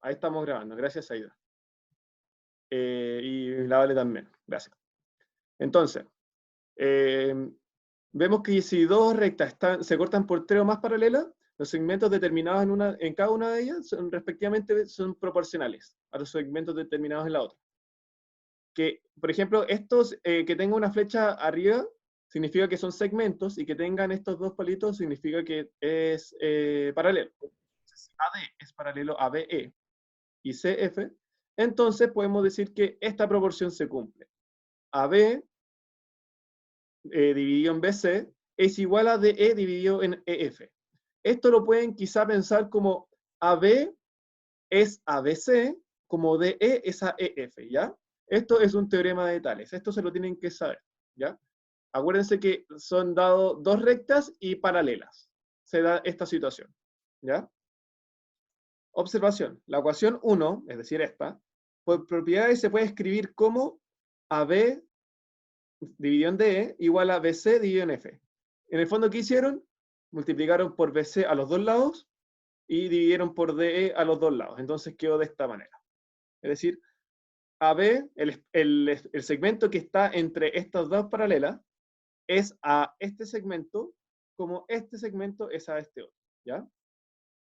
Ahí estamos grabando, gracias Aida. Y la Vale también, gracias. Entonces, eh, vemos que si dos rectas se cortan por tres o más paralelas, los segmentos determinados en cada una de ellas respectivamente son proporcionales a los segmentos determinados en la otra. Que, por ejemplo, estos que tengan una flecha arriba significa que son segmentos, y que tengan estos dos palitos significa que es paralelo. Si AD es paralelo a BE y CF, entonces podemos decir que esta proporción se cumple. AB dividido en BC es igual a DE dividido en EF. Esto lo pueden quizá pensar como AB es ABC, como DE es a EF, ¿ya? Esto es un teorema de Tales, esto se lo tienen que saber, ¿ya? Acuérdense que son dados dos rectas y paralelas. Se da esta situación, ¿ya? Observación, la ecuación 1, es decir, esta, por propiedades se puede escribir como AB dividido en DE igual a BC dividido en F. En el fondo, ¿qué hicieron? Multiplicaron por BC a los dos lados y dividieron por DE a los dos lados. Entonces quedó de esta manera. Es decir, AB, el segmento que está entre estas dos paralelas, es a este segmento como este segmento es a este otro, ¿ya?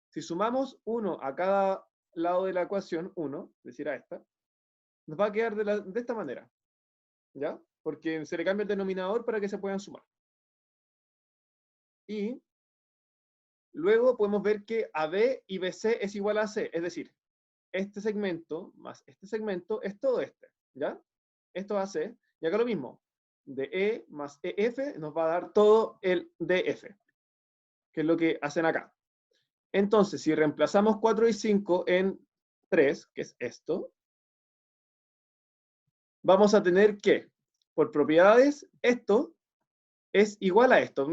Si sumamos 1 a cada lado de la ecuación, 1, es decir, a esta, nos va a quedar de esta manera, ¿ya? Porque se le cambia el denominador para que se puedan sumar. Y luego podemos ver que AB y BC es igual a C, es decir, este segmento más este segmento es todo este, ¿ya? Esto es AC, y acá lo mismo, DE más EF nos va a dar todo el DF, que es lo que hacen acá. Entonces, si reemplazamos 4 y 5 en 3, que es esto, vamos a tener que, por propiedades, esto es igual a esto.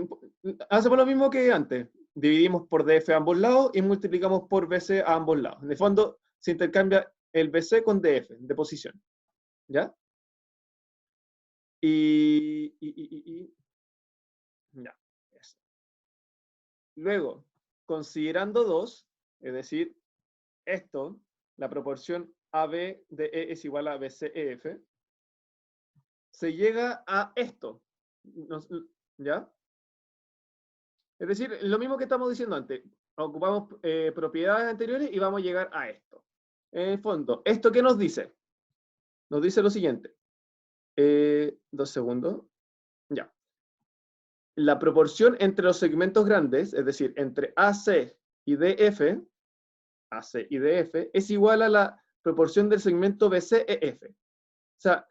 Hacemos lo mismo que antes. Dividimos por DF a ambos lados y multiplicamos por BC a ambos lados. En el fondo, se intercambia el BC con DF, de posición. ¿Ya? Ya. Eso. Luego, considerando 2, es decir, esto, la proporción AB de E es igual a BCEF, se llega a esto. ¿Ya? Es decir, lo mismo que estamos diciendo antes. Ocupamos propiedades anteriores y vamos a llegar a esto. En el fondo, ¿esto qué nos dice? Nos dice lo siguiente. 2 segundos. Ya. La proporción entre los segmentos grandes, es decir, entre AC y DF, es igual a la proporción del segmento BCEF. O sea,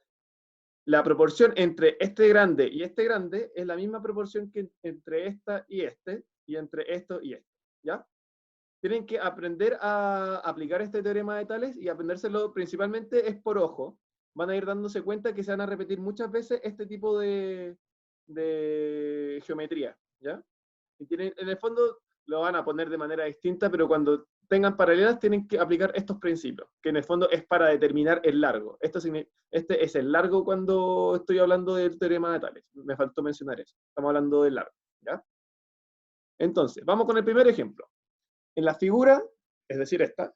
la proporción entre este grande y este grande es la misma proporción que entre esta y entre esto y esto, ¿ya? Tienen que aprender a aplicar este teorema de Tales, y aprendérselo principalmente es por ojo. Van a ir dándose cuenta que se van a repetir muchas veces este tipo de geometría, ¿ya? Y en el fondo lo van a poner de manera distinta, pero cuando tengan paralelas tienen que aplicar estos principios, que en el fondo es para determinar el largo. Este es el largo cuando estoy hablando del teorema de Tales. Me faltó mencionar eso. Estamos hablando del largo, ¿ya? Entonces, vamos con el primer ejemplo. En la figura, es decir, esta,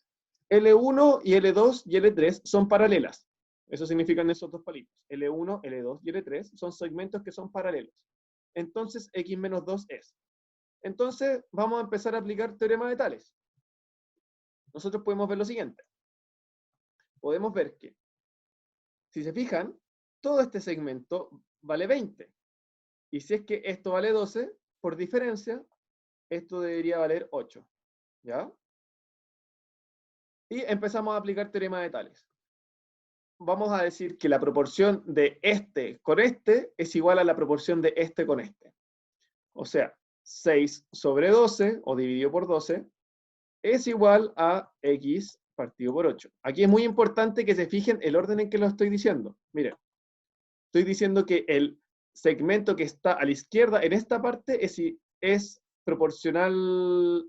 L1 y L2 y L3 son paralelas. Eso significan esos dos palitos. L1, L2 y L3 son segmentos que son paralelos. Entonces, X menos 2 es. Entonces, vamos a empezar a aplicar teorema de Tales. Nosotros podemos ver lo siguiente. Podemos ver que, si se fijan, todo este segmento vale 20. Y si es que esto vale 12, por diferencia, esto debería valer 8. ¿Ya? Y empezamos a aplicar teorema de Tales. Vamos a decir que la proporción de este con este es igual a la proporción de este con este. O sea, 6 sobre 12, o dividido por 12, es igual a X partido por 8. Aquí es muy importante que se fijen el orden en que lo estoy diciendo. Miren, estoy diciendo que el segmento que está a la izquierda en esta parte es proporcional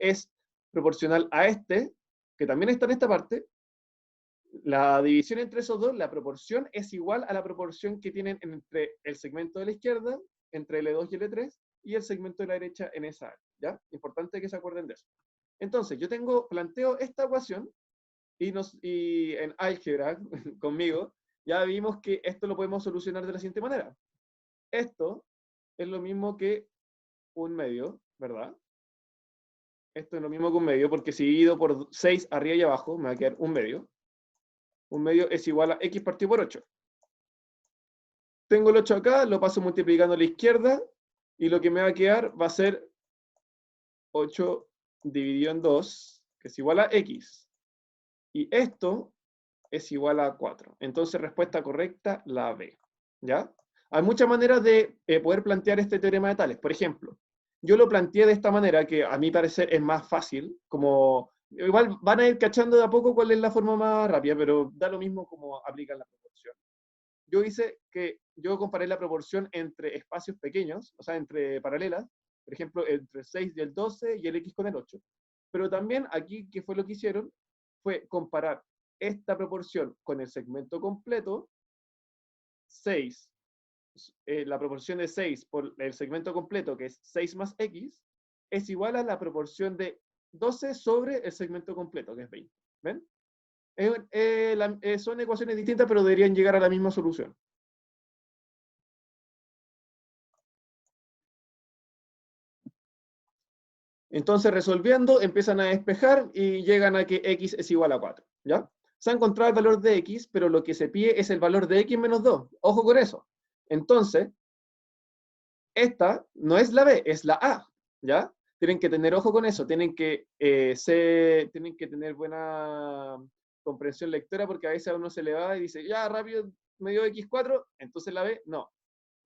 a este, que también está en esta parte. La división entre esos dos, la proporción es igual a la proporción que tienen entre el segmento de la izquierda, entre L2 y L3, y el segmento de la derecha en esa área, ¿ya? Importante que se acuerden de eso. Entonces, yo planteo esta ecuación y en álgebra, conmigo, ya vimos que esto lo podemos solucionar de la siguiente manera. Esto es lo mismo que un medio, ¿verdad? Esto es lo mismo que un medio, porque si divido por 6 arriba y abajo, me va a quedar un medio. Un medio es igual a x partido por 8. Tengo el 8 acá, lo paso multiplicando a la izquierda, y lo que me va a quedar va a ser 8 dividido en 2, que es igual a x. Y esto es igual a 4. Entonces, respuesta correcta, la B. ¿Ya? Hay muchas maneras de poder plantear este teorema de Tales. Por ejemplo, yo lo planteé de esta manera, que a mi parecer es más fácil, como igual van a ir cachando de a poco cuál es la forma más rápida, pero da lo mismo como aplicar la proporción. Yo comparé la proporción entre espacios pequeños, o sea, entre paralelas, por ejemplo, entre el 6 y el 12 y el x con el 8. Pero también aquí, ¿qué fue lo que hicieron? Fue comparar esta proporción con el segmento completo, 6, la proporción de 6 por el segmento completo, que es 6 más x, es igual a la proporción de 12 sobre el segmento completo, que es 20. ¿Ven? Son ecuaciones distintas, pero deberían llegar a la misma solución. Entonces, resolviendo, empiezan a despejar y llegan a que x es igual a 4. ¿Ya? Se ha encontrado el valor de x, pero lo que se pide es el valor de x menos 2. Ojo con eso. Entonces, esta no es la B, es la A. ¿Ya? Tienen que tener ojo con eso. Tienen que tener buena comprensión lectora, porque a veces a uno se le va y dice, ya, rápido, me dio x4, entonces la B, no.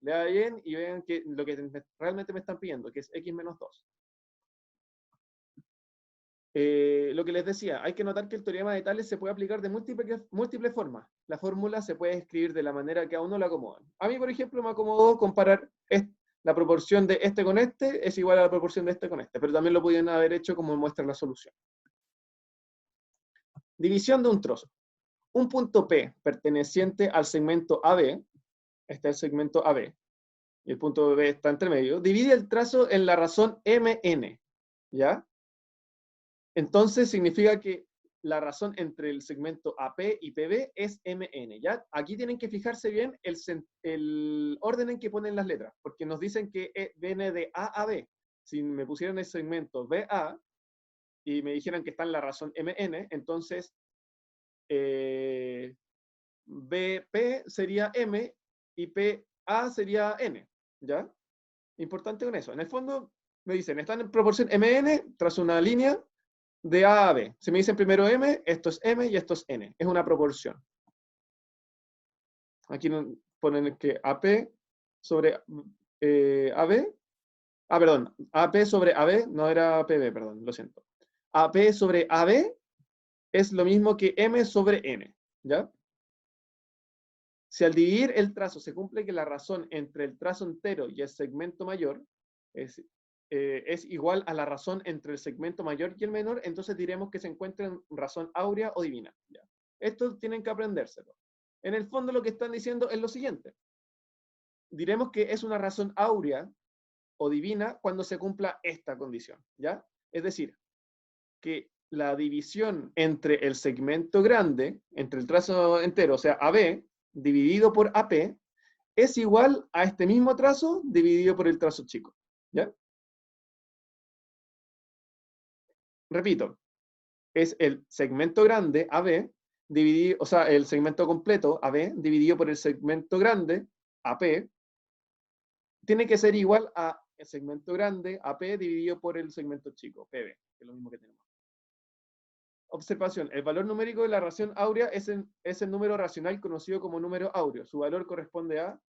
Lea bien y vean que lo que realmente me están pidiendo, que es x menos 2. Lo que les decía, hay que notar que el teorema de Tales se puede aplicar de múltiples formas. La fórmula se puede escribir de la manera que a uno le acomoda. A mí, por ejemplo, me acomodó comparar la proporción de este con este es igual a la proporción de este con este, pero también lo podían haber hecho como muestra la solución. División de un trozo. Un punto P perteneciente al segmento AB, este es el segmento AB, y el punto B está entre medio, divide el trazo en la razón MN, ¿ya? Entonces significa que la razón entre el segmento AP y PB es MN, ¿ya? Aquí tienen que fijarse bien el orden en que ponen las letras, porque nos dicen que viene de A a B. Si me pusieran el segmento BA y me dijeran que está en la razón MN, entonces BP sería M y PA sería N, ¿ya? Importante con eso. En el fondo me dicen, están en proporción MN tras una línea de A a B. Si me dicen primero M, esto es M y esto es N. Es una proporción. Aquí ponen que AP sobre AB. Ah, perdón. AP sobre AB, no era PB, perdón, lo siento. AP sobre AB es lo mismo que M sobre N. ¿Ya? Si al dividir el trazo se cumple que la razón entre el trazo entero y el segmento mayor es igual a la razón entre el segmento mayor y el menor, entonces diremos que se encuentra en razón áurea o divina. ¿Ya? Esto tienen que aprendérselo. En el fondo lo que están diciendo es lo siguiente. Diremos que es una razón áurea o divina cuando se cumpla esta condición. ¿Ya? Es decir, que la división entre el segmento grande, entre el trazo entero, o sea, AB, dividido por AP, es igual a este mismo trazo dividido por el trazo chico. ¿Ya? Repito, es el segmento grande AB, dividido, o sea, el segmento completo AB, dividido por el segmento grande AP, tiene que ser igual a el segmento grande AP dividido por el segmento chico, PB, que es lo mismo que tenemos. Observación, el valor numérico de la ración áurea es el número racional conocido como número áureo. Su valor corresponde a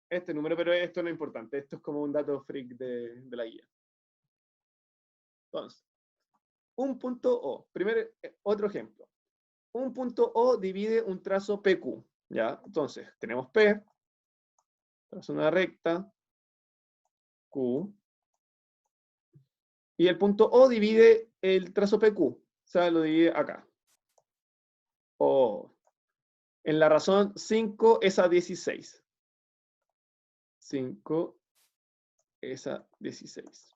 este número, pero esto no es importante. Esto es como un dato freak de la guía. Entonces, un punto O. Otro ejemplo. Un punto O divide un trazo PQ. ¿Ya? Entonces, tenemos P, trazo una recta, Q, y el punto O divide el trazo PQ. O sea, lo divide acá. O. En la razón 5 es a 16. 5 es a 16.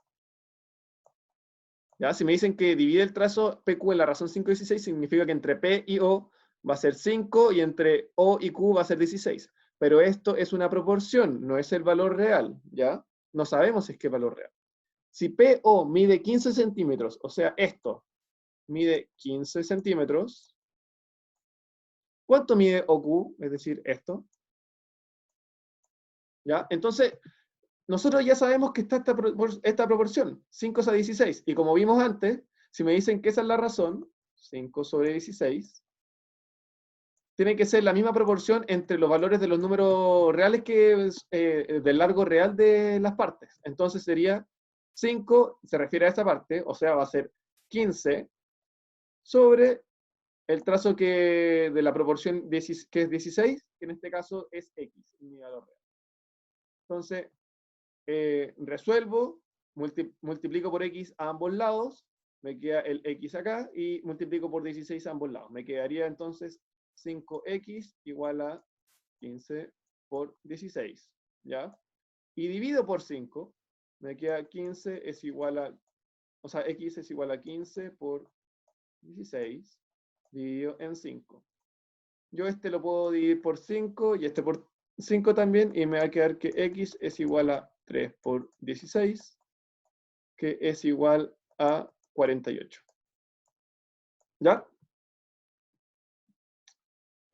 ¿Ya? Si me dicen que divide el trazo PQ en la razón 5 y 16, significa que entre P y O va a ser 5 y entre O y Q va a ser 16. Pero esto es una proporción, no es el valor real, ¿ya? No sabemos si es que es valor real. Si PO mide 15 centímetros, o sea, esto mide 15 centímetros, ¿cuánto mide OQ? Es decir, esto. ¿Ya? Entonces, nosotros ya sabemos que está esta proporción, 5 a 16. Y como vimos antes, si me dicen que esa es la razón, 5 sobre 16, tiene que ser la misma proporción entre los valores de los números reales que del largo real de las partes. Entonces sería 5, se refiere a esta parte, o sea, va a ser 15 sobre el trazo de la proporción que es 16, que en este caso es X, mi valor real. Entonces, resuelvo, multiplico por X a ambos lados, me queda el X acá, y multiplico por 16 a ambos lados. Me quedaría entonces 5X igual a 15 por 16, ¿ya? Y divido por 5, me queda 15 es igual a, o sea, X es igual a 15 por 16, dividido en 5. Yo este lo puedo dividir por 5 y este por 5 también, y me va a quedar que X es igual a 3 por 16, que es igual a 48. ¿Ya?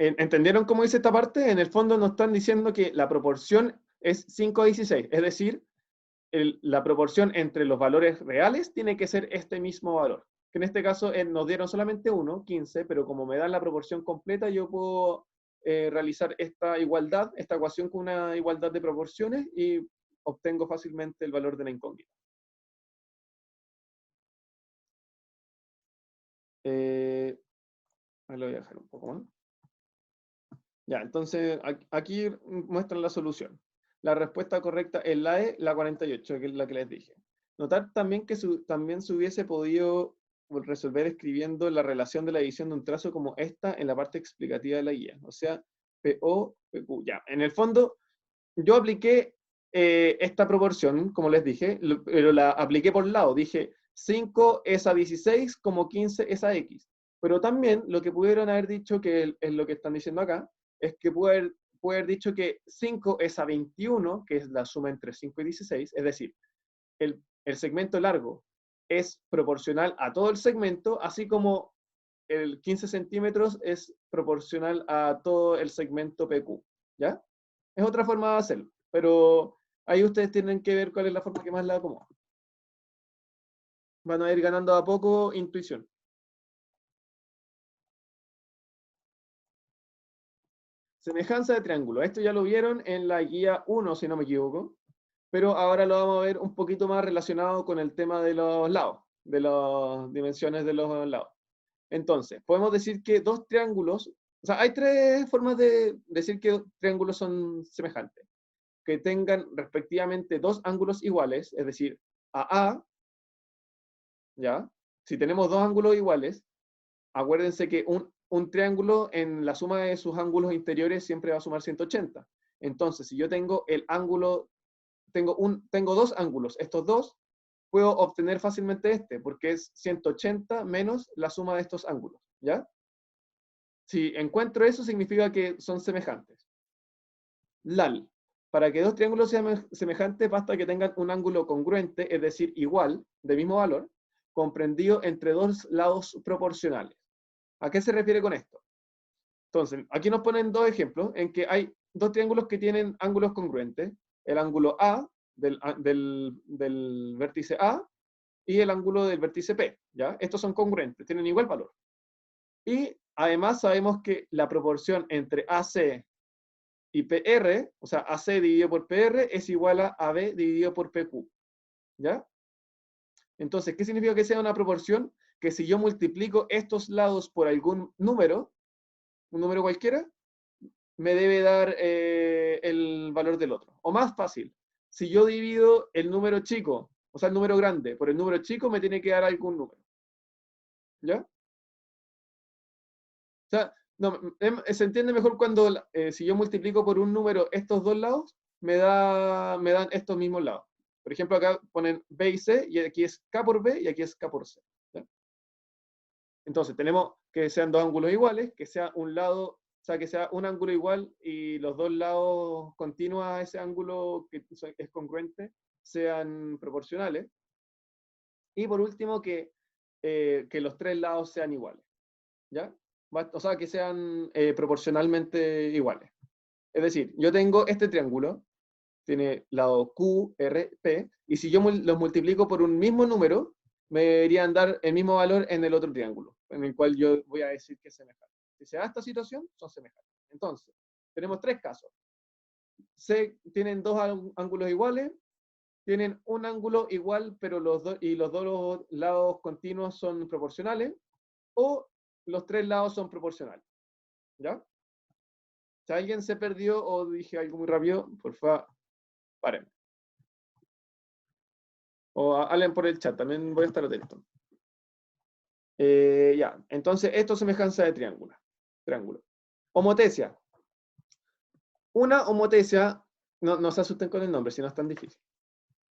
¿Entendieron cómo dice esta parte? En el fondo nos están diciendo que la proporción es 5 a 16, es decir, la proporción entre los valores reales tiene que ser este mismo valor. Que en este caso nos dieron solamente 1, 15, pero como me dan la proporción completa, yo puedo realizar esta igualdad, esta ecuación con una igualdad de proporciones y obtengo fácilmente el valor de la incógnita. Lo voy a dejar un poco más. Ya, entonces aquí muestran la solución. La respuesta correcta es la E, la 48, que es la que les dije. Notar también que también se hubiese podido resolver escribiendo la relación de la división de un trazo como esta en la parte explicativa de la guía. O sea, PO, PQ. Ya, en el fondo, yo apliqué esta proporción, como les dije, pero la apliqué por lado. Dije 5 es a 16 como 15 es a X. Pero también lo que pudieron haber dicho, que es lo que están diciendo acá, es que puede haber dicho que 5 es a 21, que es la suma entre 5 y 16, es decir, el segmento largo es proporcional a todo el segmento, así como el 15 centímetros es proporcional a todo el segmento PQ, ¿ya? Es otra forma de hacerlo, pero ahí ustedes tienen que ver cuál es la forma que más la acomoda. Van a ir ganando a poco intuición. Semejanza de triángulo. Esto ya lo vieron en la guía 1, si no me equivoco, pero ahora lo vamos a ver un poquito más relacionado con el tema de los lados, de las dimensiones de los lados. Entonces, podemos decir que dos triángulos, o sea, hay tres formas de decir que triángulos son semejantes. Que tengan respectivamente dos ángulos iguales, es decir, AA, ¿ya? Si tenemos dos ángulos iguales, acuérdense que un triángulo en la suma de sus ángulos interiores siempre va a sumar 180. Entonces, si yo tengo el ángulo, tengo dos ángulos, estos dos, puedo obtener fácilmente este, porque es 180 menos la suma de estos ángulos, ¿ya? Si encuentro eso, significa que son semejantes. LAL. Para que dos triángulos sean semejantes, basta que tengan un ángulo congruente, es decir, igual, de mismo valor, comprendido entre dos lados proporcionales. ¿A qué se refiere con esto? Entonces, aquí nos ponen dos ejemplos en que hay dos triángulos que tienen ángulos congruentes. El ángulo A del vértice A y el ángulo del vértice P. ¿Ya? Estos son congruentes, tienen igual valor. Y además sabemos que la proporción entre AC y PR, o sea, AC dividido por PR, es igual a AB dividido por PQ. ¿Ya? Entonces, ¿qué significa que sea una proporción? Que si yo multiplico estos lados por algún número, un número cualquiera, me debe dar el valor del otro. O más fácil, si yo divido el número chico, o sea, el número grande, por el número chico, me tiene que dar algún número. ¿Ya? O sea, no, se entiende mejor cuando si yo multiplico por un número estos dos lados, me dan estos mismos lados. Por ejemplo, acá ponen B y C, y aquí es K por B, y aquí es K por C. ¿Ya? Entonces, tenemos que sean dos ángulos iguales, que sea un lado, o sea, que sea un ángulo igual y los dos lados continuos a ese ángulo que es congruente sean proporcionales. Y por último, que los tres lados sean iguales. ¿Ya? O sea, que sean proporcionalmente iguales. Es decir, yo tengo este triángulo, tiene lado Q, R, P, y si yo los multiplico por un mismo número, me deberían dar el mismo valor en el otro triángulo, en el cual yo voy a decir que es semejante. Si se da esta situación, son semejantes. Entonces, tenemos tres casos. Tienen dos ángulos iguales, tienen un ángulo igual, pero los dos lados continuos son proporcionales, o los tres lados son proporcionales. ¿Ya? Si alguien se perdió o dije algo muy rápido, por favor, paren. O hablen por el chat, también voy a estar atento. Ya, entonces esto es semejanza de triángulo. Homotecia. Una homotecia, no se asusten con el nombre, si no es tan difícil.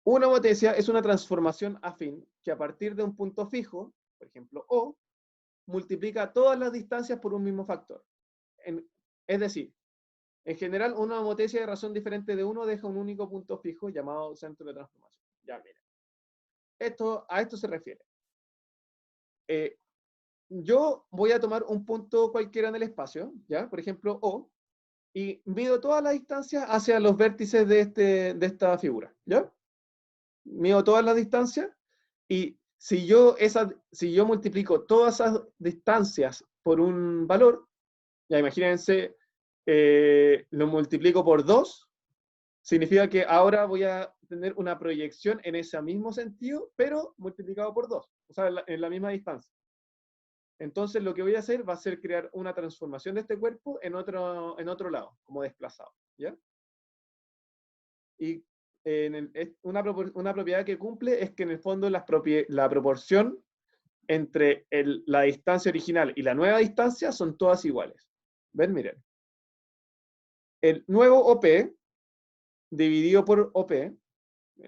Una homotecia es una transformación afín que a partir de un punto fijo, por ejemplo O, multiplica todas las distancias por un mismo factor. Es decir, en general, una homotecia de razón diferente de 1 deja un único punto fijo llamado centro de transformación. Ya, mira. A esto se refiere. Yo voy a tomar un punto cualquiera en el espacio, ¿ya? Por ejemplo, O, y mido toda la distancia hacia los vértices de esta figura, ¿ya? Mido todas las distancias, y si yo multiplico todas esas distancias por un valor, ya imagínense, lo multiplico por 2, significa que ahora voy a tener una proyección en ese mismo sentido, pero multiplicado por 2, o sea, en la misma distancia. Entonces lo que voy a hacer va a ser crear una transformación de este cuerpo en otro lado, como desplazado. ¿Ya? Y una propiedad que cumple es que en el fondo la proporción entre la distancia original y la nueva distancia son todas '. ¿Ven? Miren. El nuevo OP dividido por OP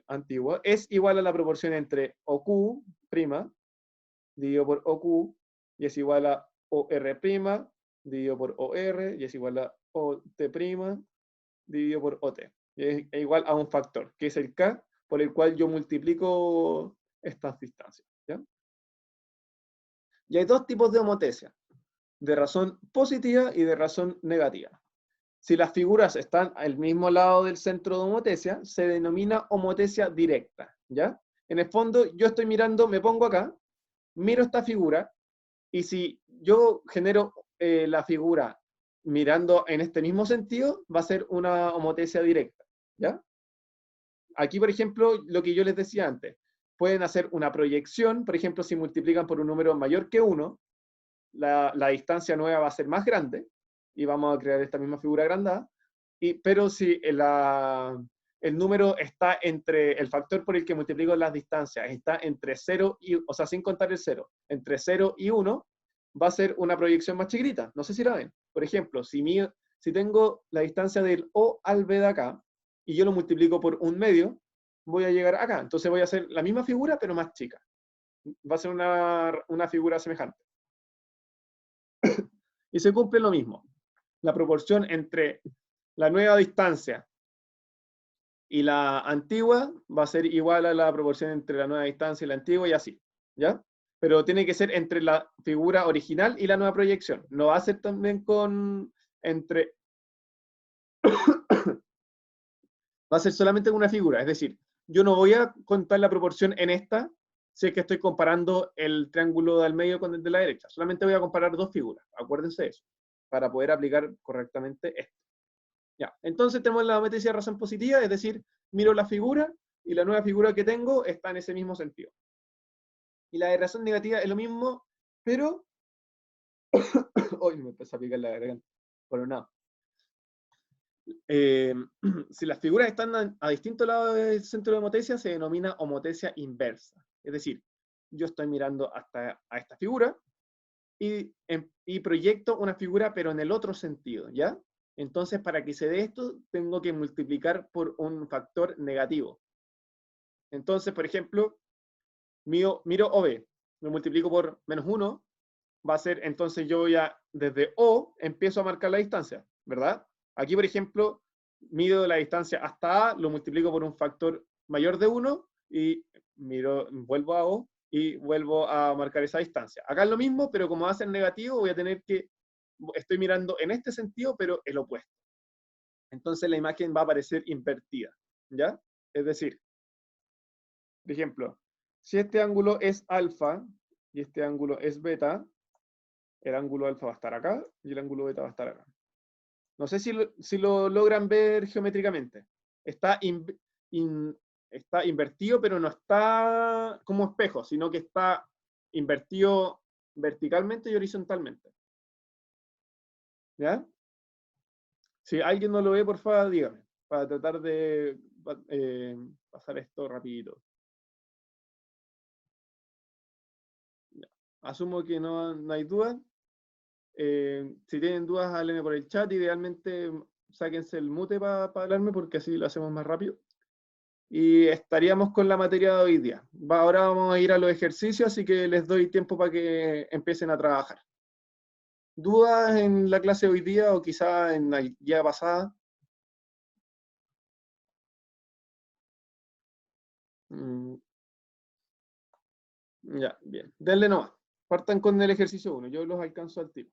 antiguo es igual a la proporción entre OQ' dividido por OQ y es igual a OR' dividido por OR y es igual a OT' dividido por OT. Y es igual a un factor, que es el K, por el cual yo multiplico estas distancias. ¿Ya? Y hay dos tipos de homotecia, de razón positiva y de razón negativa. Si las figuras están al mismo lado del centro de homotecia, se denomina homotecia directa. ¿Ya? En el fondo, yo estoy mirando, me pongo acá, miro esta figura, y si yo genero la figura mirando en este mismo sentido, va a ser una homotecia directa. ¿Ya? Aquí, por ejemplo, lo que yo les decía antes, pueden hacer una proyección, por ejemplo, si multiplican por un número mayor que 1, la distancia nueva va a ser más grande, y vamos a crear esta misma figura agrandada, pero si el número está entre, el factor por el que multiplico las distancias está entre 0 y, o sea, sin contar el 0, entre 0 y 1, va a ser una proyección más chiquita. No sé si la ven. Por ejemplo, si tengo la distancia del O al B de acá, y yo lo multiplico por un medio, voy a llegar acá. Entonces voy a hacer la misma figura, pero más chica. Va a ser una figura semejante. Y se cumple lo mismo. La proporción entre la nueva distancia y la antigua va a ser igual a la proporción entre la nueva distancia y la antigua, y así. ¿Ya? Pero tiene que ser entre la figura original y la nueva proyección. No va a ser también entre va a ser solamente una figura, es decir, yo no voy a contar la proporción en esta si es que estoy comparando el triángulo del medio con el de la derecha, solamente voy a comparar dos figuras, acuérdense de eso, para poder aplicar correctamente esto. Ya, entonces tenemos la matriz de razón positiva, es decir, miro la figura y la nueva figura que tengo está en ese mismo sentido. Y la de razón negativa es lo mismo, pero hoy me empezó a picar la garganta, por nada. Si las figuras están a distintos lados del centro de homotecia, se denomina homotecia inversa. Es decir, yo estoy mirando a esta figura y proyecto una figura, pero en el otro sentido, ¿ya? Entonces, para que se dé esto, tengo que multiplicar por un factor negativo. Entonces, por ejemplo, miro OB, lo multiplico por -1, va a ser, entonces yo voy a, desde O, empiezo a marcar la distancia, ¿verdad? Aquí, por ejemplo, mido la distancia hasta A, lo multiplico por un factor mayor de 1 y vuelvo a O y vuelvo a marcar esa distancia. Acá es lo mismo, pero como va a ser negativo, voy a tener que, estoy mirando en este sentido, pero el opuesto. Entonces la imagen va a aparecer invertida, ¿ya? Es decir, por ejemplo, si este ángulo es alfa y este ángulo es beta, el ángulo alfa va a estar acá y el ángulo beta va a estar acá. No sé si lo logran ver geométricamente. Está, está invertido, pero no está como espejo, sino que está invertido verticalmente y horizontalmente. ¿Ya? Si alguien no lo ve, por favor, dígame, para tratar de pasar esto rapidito. Ya. Asumo que no hay dudas. Si tienen dudas, háblenme por el chat. Idealmente, sáquense el mute para hablarme, porque así lo hacemos más rápido. Y estaríamos con la materia de hoy día. Ahora vamos a ir a los ejercicios, así que les doy tiempo para que empiecen a trabajar. ¿Dudas en la clase de hoy día o quizá en la guía pasada? Mm, ya, bien. Denle nomás. Partan con el ejercicio 1. Yo los alcanzo al tiro.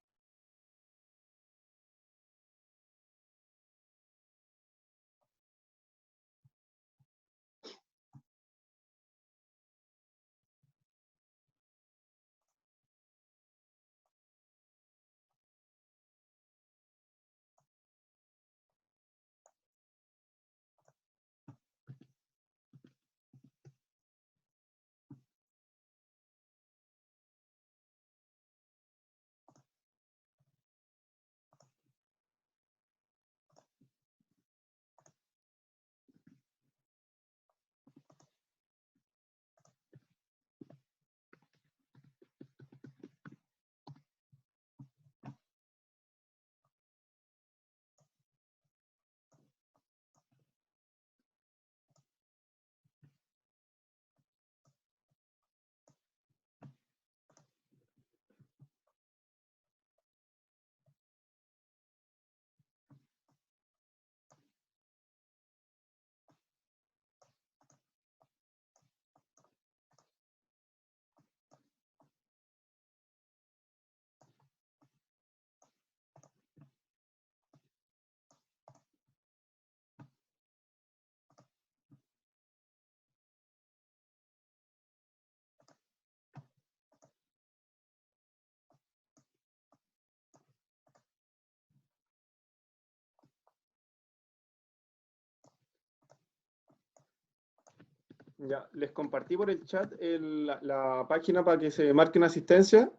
Ya, les compartí por el chat la página para que se marquen asistencia.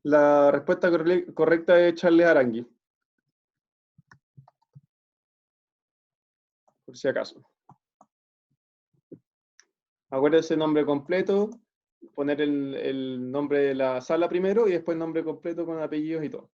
La respuesta correcta es Charles Arangui, por si acaso. Acuérdense el nombre completo, poner el nombre de la sala primero y después nombre completo con apellidos y todo.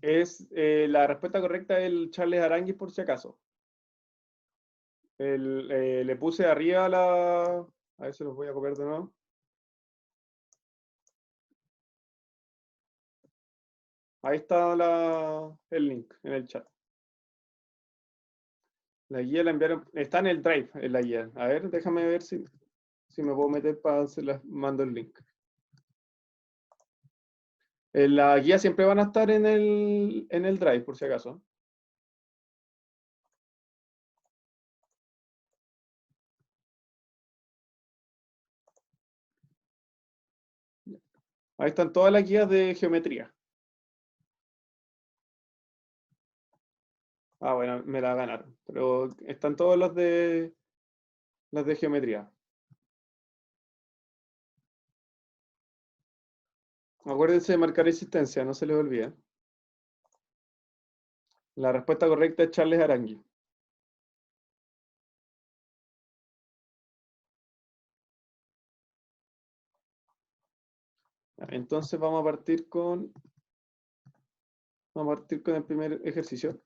La respuesta correcta es el Charles Aránguiz, por si acaso. Le puse arriba la... A ver si los voy a copiar de nuevo. Ahí está el link en el chat. La guía la enviaron... Está en el Drive, en la guía. A ver, déjame ver si me puedo meter para se las mando el link. La guía siempre van a estar en el Drive, por si acaso. Ahí están todas las guías de geometría. Ah, bueno, me la ganaron. Pero están todos los de geometría. Acuérdense de marcar existencia, no se les olvide. La respuesta correcta es Charles Arangui. Entonces vamos a partir con el primer ejercicio.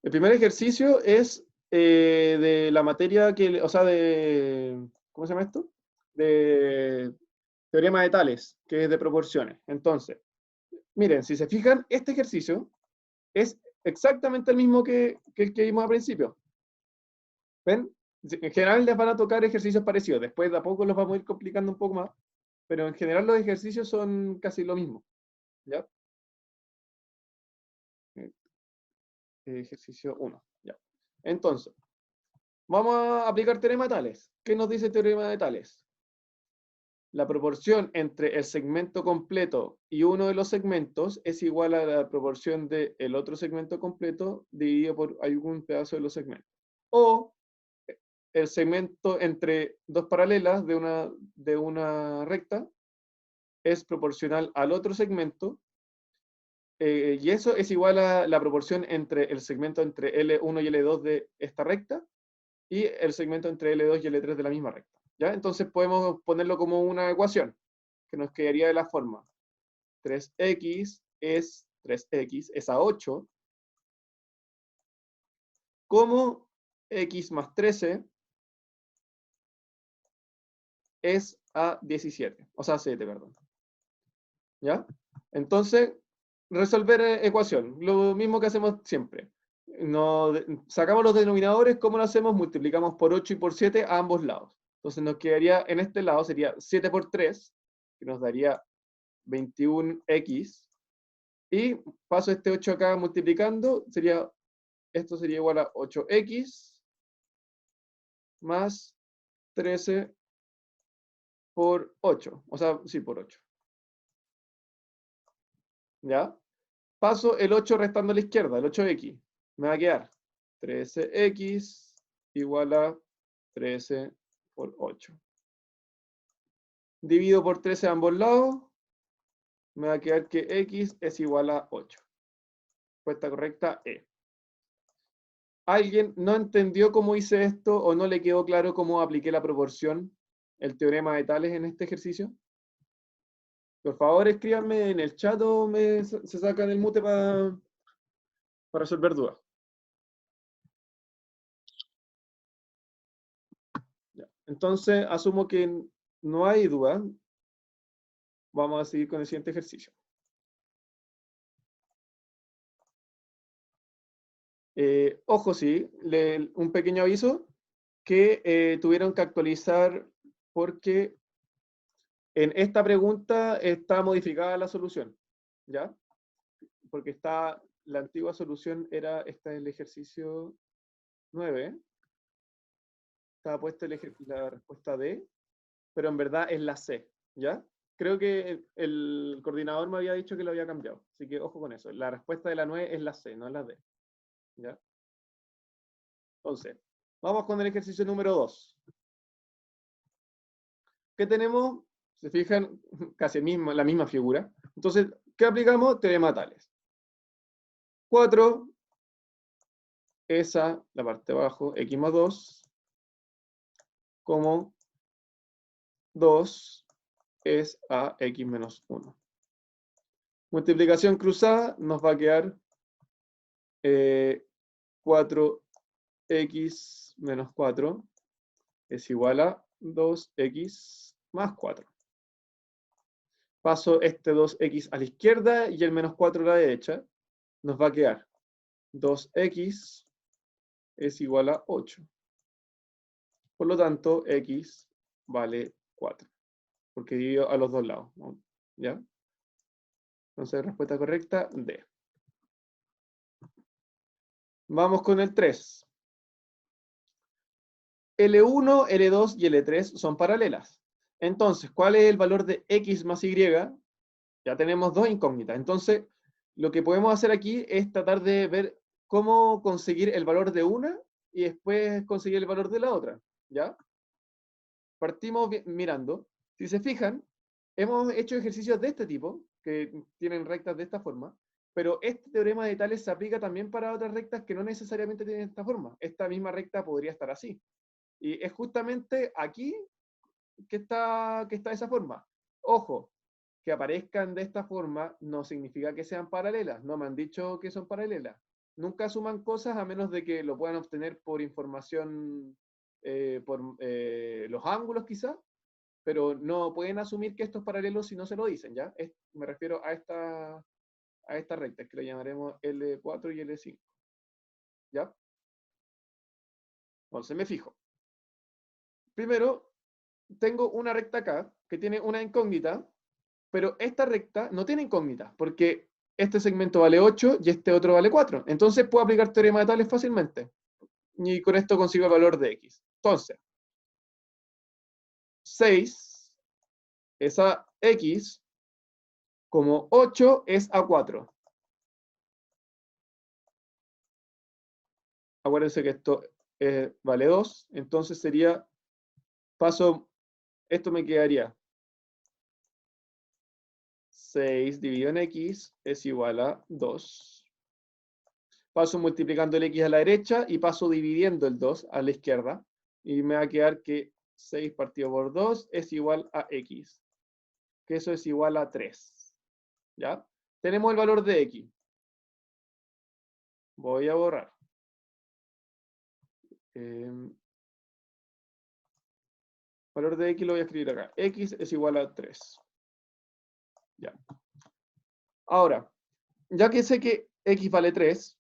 El primer ejercicio es de la materia o sea, ¿cómo se llama esto? De teorema de Tales, que es de proporciones. Entonces, miren, si se fijan, este ejercicio es exactamente el mismo que el que vimos al principio. ¿Ven? En general les van a tocar ejercicios parecidos, después de a poco los vamos a ir complicando un poco más, pero en general los ejercicios son casi lo mismo. ¿Ya? Ejercicio 1. Ya. Entonces, vamos a aplicar teorema de Tales. ¿Qué nos dice el teorema de Tales? La proporción entre el segmento completo y uno de los segmentos es igual a la proporción del otro segmento completo dividido por algún pedazo de los segmentos. O el segmento entre dos paralelas de una recta es proporcional al otro segmento, y eso es igual a la proporción entre el segmento entre L1 y L2 de esta recta y el segmento entre L2 y L3 de la misma recta. ¿Ya? Entonces podemos ponerlo como una ecuación que nos quedaría de la forma 3x es a 8, como x más 13 es a 17, o sea, 7, perdón. ¿Ya? Entonces, resolver ecuación, lo mismo que hacemos siempre. Sacamos los denominadores, ¿cómo lo hacemos? Multiplicamos por 8 y por 7 a ambos lados. Entonces nos quedaría, en este lado sería 7 por 3, que nos daría 21x, y paso este 8 acá multiplicando, esto sería igual a 8x más 13 por 8, o sea, sí, por 8. ¿Ya? Paso el 8 restando a la izquierda, el 8x. Me va a quedar 13x igual a 13 por 8. Divido por 13 a ambos lados, me va a quedar que x es igual a 8. Respuesta correcta, E. ¿Alguien no entendió cómo hice esto o no le quedó claro cómo apliqué la proporción, el teorema de Tales en este ejercicio? Por favor, escríbanme en el chat o se sacan el mute para resolver dudas. Ya. Entonces, asumo que no hay duda. Vamos a seguir con el siguiente ejercicio. Ojo, sí, un pequeño aviso que tuvieron que actualizar porque en esta pregunta está modificada la solución, ¿ya? Porque la antigua solución está en el ejercicio 9, estaba puesta la respuesta D, pero en verdad es la C, ¿ya? Creo que el coordinador me había dicho que lo había cambiado, así que ojo con eso. La respuesta de la 9 es la C, no es la D, ¿ya? Entonces, vamos con el ejercicio número 2. ¿Qué tenemos? Se fijan, casi la misma figura. Entonces, ¿qué aplicamos? Teorema Tales. 4 es a la parte de abajo, x más 2, como 2 es a x menos 1. Multiplicación cruzada nos va a quedar 4x menos 4 es igual a 2x más 4. Paso este 2x a la izquierda y el menos 4 a la derecha. Nos va a quedar 2x es igual a 8. Por lo tanto, x vale 4. Porque divido a los dos lados, ¿no? ¿Ya? Entonces, respuesta correcta, D. Vamos con el 3. L1, L2 y L3 son paralelas. Entonces, ¿cuál es el valor de x más y? Ya tenemos dos incógnitas. Entonces, lo que podemos hacer aquí es tratar de ver cómo conseguir el valor de una y después conseguir el valor de la otra, ¿ya? Partimos mirando. Si se fijan, hemos hecho ejercicios de este tipo, que tienen rectas de esta forma, pero este teorema de Tales se aplica también para otras rectas que no necesariamente tienen esta forma. Esta misma recta podría estar así. Y es justamente aquí que está de esa forma. Ojo, que aparezcan de esta forma no significa que sean paralelas. No me han dicho que son paralelas. Nunca suman cosas a menos de que lo puedan obtener por información, por los ángulos quizás, pero no pueden asumir que esto es paralelo si no se lo dicen, ¿ya? Me refiero a esta recta, que le llamaremos L4 y L5, ¿ya? Entonces me fijo. Primero, tengo una recta acá, que tiene una incógnita, pero esta recta no tiene incógnita, porque este segmento vale 8 y este otro vale 4. Entonces puedo aplicar teorema de Tales fácilmente. Y con esto consigo el valor de x. Entonces, 6 es a x, como 8 es a 4. Acuérdense que esto vale 2, entonces sería, esto me quedaría 6 dividido en x es igual a 2. Paso multiplicando el x a la derecha y paso dividiendo el 2 a la izquierda. Y me va a quedar que 6 partido por 2 es igual a x. Que eso es igual a 3. ¿Ya? Tenemos el valor de x. Voy a borrar. Valor de x lo voy a escribir acá. X es igual a 3. Ya. Ahora, ya que sé que x vale 3,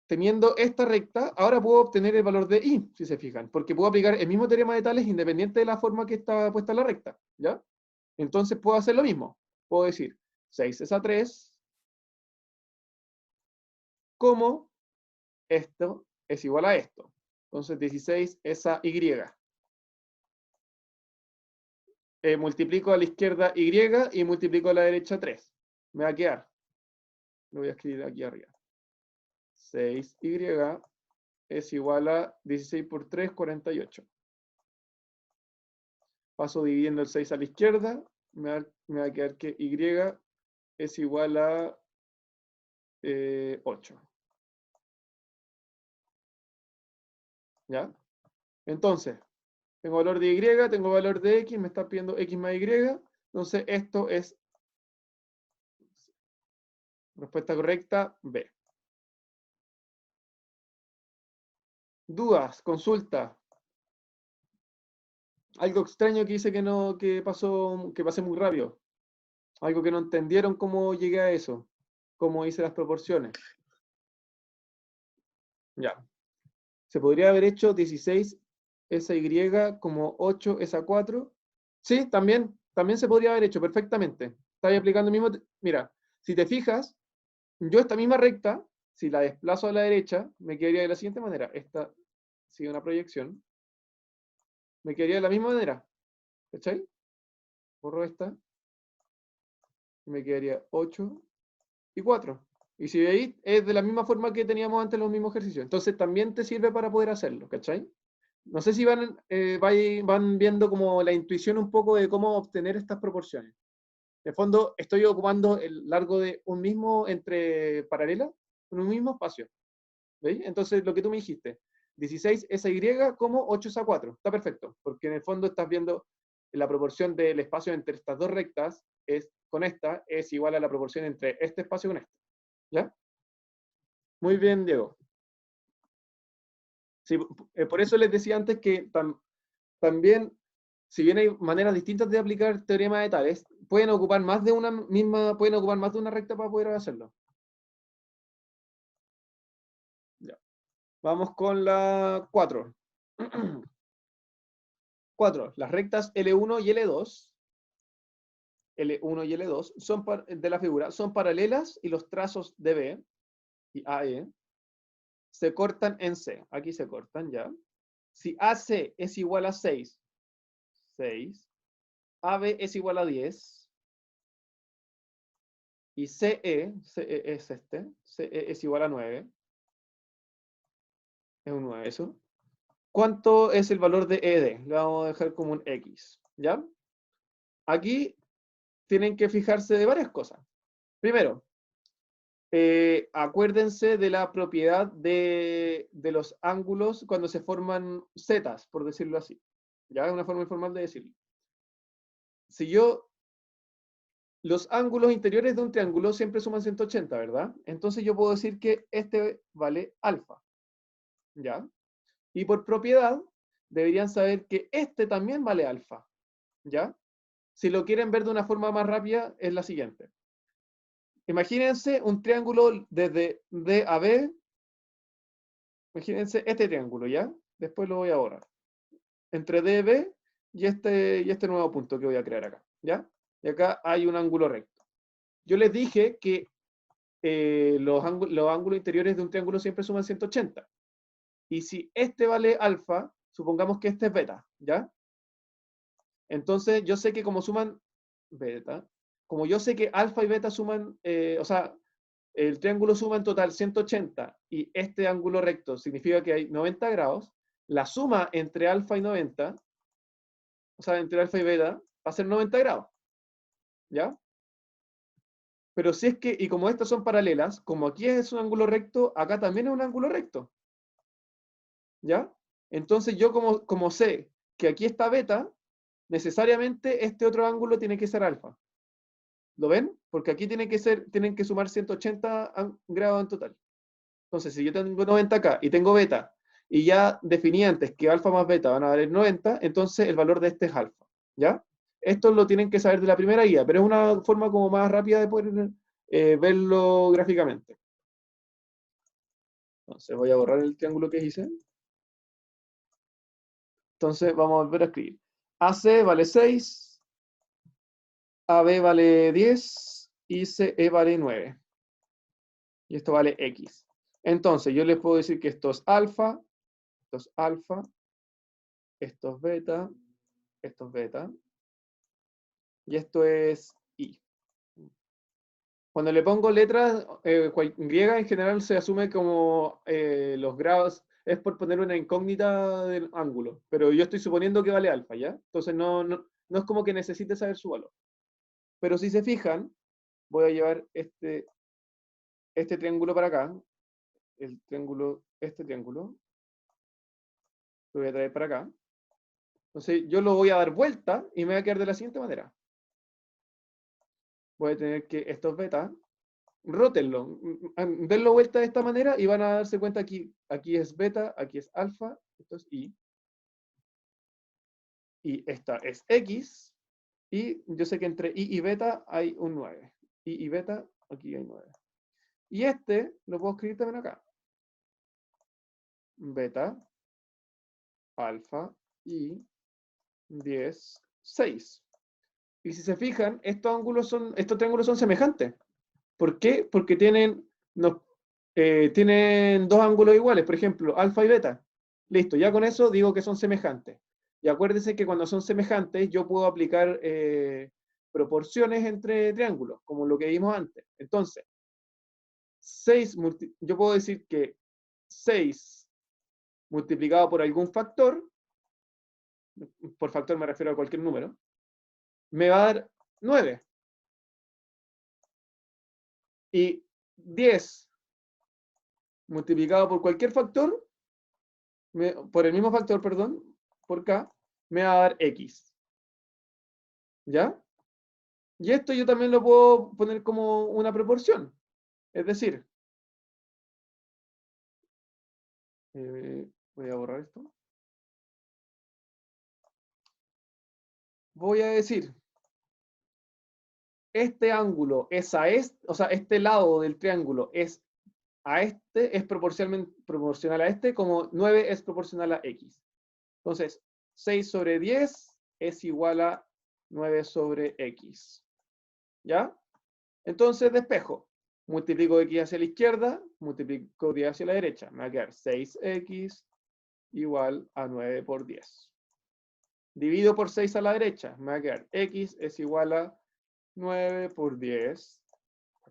teniendo esta recta, ahora puedo obtener el valor de y, si se fijan, porque puedo aplicar el mismo teorema de Tales independiente de la forma que está puesta la recta, ¿ya? Entonces puedo hacer lo mismo. Puedo decir 6 es a 3, como esto es igual a esto. Entonces 16 es a y. Multiplico a la izquierda y y multiplico a la derecha 3. Me va a quedar. Lo voy a escribir aquí arriba. 6y es igual a 16 por 3, 48. Paso dividiendo el 6 a la izquierda, me va a quedar que y es igual a 8. ¿Ya? Entonces, tengo valor de y, tengo valor de x, me está pidiendo x más y. Entonces, esto es respuesta correcta, B. ¿Dudas? ¿Consulta? Algo extraño que hice que pasó, que pasé muy rápido. Algo que no entendieron cómo llegué a eso. Cómo hice las proporciones. Ya. Se podría haber hecho 16 esa y como 8 esa 4. Sí, también se podría haber hecho perfectamente. Estás aplicando el mismo. Mira, si te fijas, yo esta misma recta, si la desplazo a la derecha, me quedaría de la siguiente manera. Esta sigue una proyección. Me quedaría de la misma manera. ¿Cachai? Borro esta. Y me quedaría 8 y 4. Y si veis, es de la misma forma que teníamos antes los mismos ejercicios. Entonces también te sirve para poder hacerlo, ¿cachai? No sé si van viendo como la intuición un poco de cómo obtener estas proporciones. De fondo, estoy ocupando el largo de un mismo entre paralelas, en un mismo espacio. ¿Veis? Entonces, lo que tú me dijiste, 16 es a y como 8 es a 4. Está perfecto, porque en el fondo estás viendo la proporción del espacio entre estas dos rectas con esta es igual a la proporción entre este espacio con este. ¿Ya? Muy bien, Diego. Sí, por eso les decía antes que también, si bien hay maneras distintas de aplicar teorema de Tales, pueden ocupar más de una recta para poder hacerlo. Ya. Vamos con la 4. 4. Las rectas L1 y L2, L1 y L2 de la figura son paralelas y los trazos de B y AE se cortan en C. Aquí se cortan ya. Si AC es igual a 6, 6. AB es igual a 10. y CE es este, CE es igual a 9, es un 9 eso. ¿Cuánto es el valor de ED? Lo vamos a dejar como un X, ¿ya? Aquí tienen que fijarse de varias cosas. Primero, acuérdense de la propiedad de los ángulos cuando se forman zetas, por decirlo así. Ya es una forma informal de decirlo. Si yo, los ángulos interiores de un triángulo siempre suman 180, ¿verdad? Entonces yo puedo decir que este vale alfa, ¿ya? Y por propiedad, deberían saber que este también vale alfa, ¿ya? Si lo quieren ver de una forma más rápida, es la siguiente. Imagínense un triángulo desde D a B. Imagínense este triángulo, ¿ya? Después lo voy a borrar. Entre D y B y este nuevo punto que voy a crear acá, ¿ya? Y acá hay un ángulo recto. Yo les dije que los ángulos interiores de un triángulo siempre suman 180. Y si este vale alfa, supongamos que este es beta, ¿ya? Entonces yo sé que como suman beta, como yo sé que alfa y beta suman, o sea, el triángulo suma en total 180 y este ángulo recto significa que hay 90 grados, la suma entre alfa y 90, o sea, entre alfa y beta, va a ser 90 grados, ¿ya? Pero si es que, y como estas son paralelas, como aquí es un ángulo recto, acá también es un ángulo recto, ¿ya? Entonces yo como sé que aquí está beta, necesariamente este otro ángulo tiene que ser alfa. ¿Lo ven? Porque aquí tienen que sumar 180 grados en total. Entonces, si yo tengo 90 acá y tengo beta, y ya definí antes que alfa más beta van a valer 90, entonces el valor de este es alfa, ¿ya? Esto lo tienen que saber de la primera guía, pero es una forma como más rápida de poder verlo gráficamente. Entonces voy a borrar el triángulo que hice. Entonces vamos a volver a escribir. AC vale 6, AB vale 10 y CE vale 9. Y esto vale X. Entonces yo les puedo decir que esto es alfa, esto es alfa, esto es beta, esto es beta, y esto es I. Cuando le pongo letras griega, en general se asume como los grados, es por poner una incógnita del ángulo, pero yo estoy suponiendo que vale alfa, ¿ya? Entonces no es como que necesite saber su valor. Pero si se fijan, voy a llevar este triángulo para acá, este triángulo, lo voy a traer para acá. Entonces yo lo voy a dar vuelta y me va a quedar de la siguiente manera. Voy a tener que esto es beta, rótenlo, denlo vuelta de esta manera y van a darse cuenta aquí es beta, aquí es alfa, esto es y esta es x, y yo sé que entre y beta hay un 9. Y beta, aquí hay 9. Y este lo puedo escribir también acá. Beta, alfa, y 10, 6. Y si se fijan, estos triángulos son semejantes. ¿Por qué? Porque tienen dos ángulos iguales, por ejemplo, alfa y beta. Listo, ya con eso digo que son semejantes. Y acuérdense que cuando son semejantes yo puedo aplicar proporciones entre triángulos, como lo que vimos antes. Entonces, yo puedo decir que 6 multiplicado por algún factor, por factor me refiero a cualquier número, me va a dar 9. Y 10 multiplicado por cualquier factor, por el mismo factor, perdón, por K, me va a dar X. ¿Ya? Y esto yo también lo puedo poner como una proporción. Es decir, voy a borrar esto. Voy a decir, este ángulo es a este, o sea, este lado del triángulo es a este, es proporcional a este, como 9 es proporcional a X. Entonces, 6 sobre 10 es igual a 9 sobre X. ¿Ya? Entonces despejo. Multiplico x hacia la izquierda, multiplico y hacia la derecha. Me va a quedar 6x igual a 9 por 10. Divido por 6 a la derecha. Me va a quedar x es igual a 9 por 10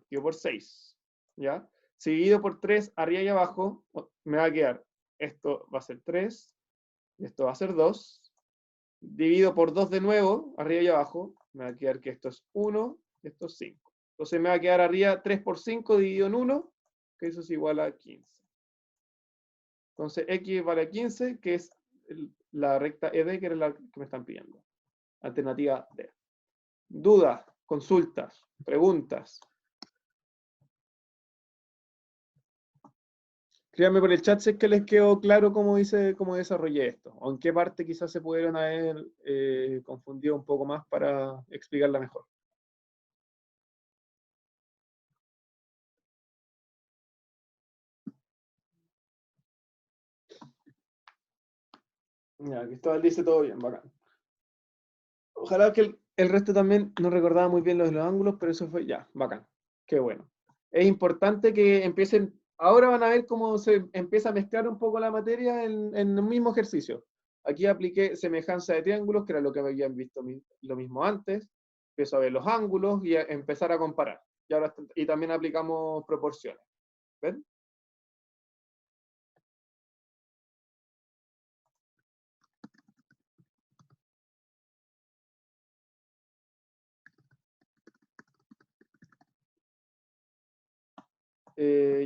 partido por 6, ¿ya? Si divido por 3 arriba y abajo, me va a quedar, esto va a ser 3, y esto va a ser 2. Divido por 2 de nuevo, arriba y abajo, me va a quedar que esto es 1, y esto es 5. Entonces me va a quedar arriba 3 por 5 dividido en 1, que eso es igual a 15. Entonces x vale a 15, que es la recta ED, que era la que me están pidiendo. Alternativa D. ¿Dudas? ¿Consultas? ¿Preguntas? Escríbanme por el chat si es que les quedó claro cómo desarrollé esto, o en qué parte quizás se pudieron haber confundido un poco más para explicarla mejor. Ya, Cristóbal dice todo bien, bacán. Ojalá que el resto también no recordaba muy bien los de los ángulos, pero eso fue ya, bacán. Qué bueno. Es importante que empiecen, ahora van a ver cómo se empieza a mezclar un poco la materia en el mismo ejercicio. Aquí apliqué semejanza de triángulos, que era lo que habían visto lo mismo antes. Empiezo a ver los ángulos y a empezar a comparar. Y también aplicamos proporciones. ¿Ven?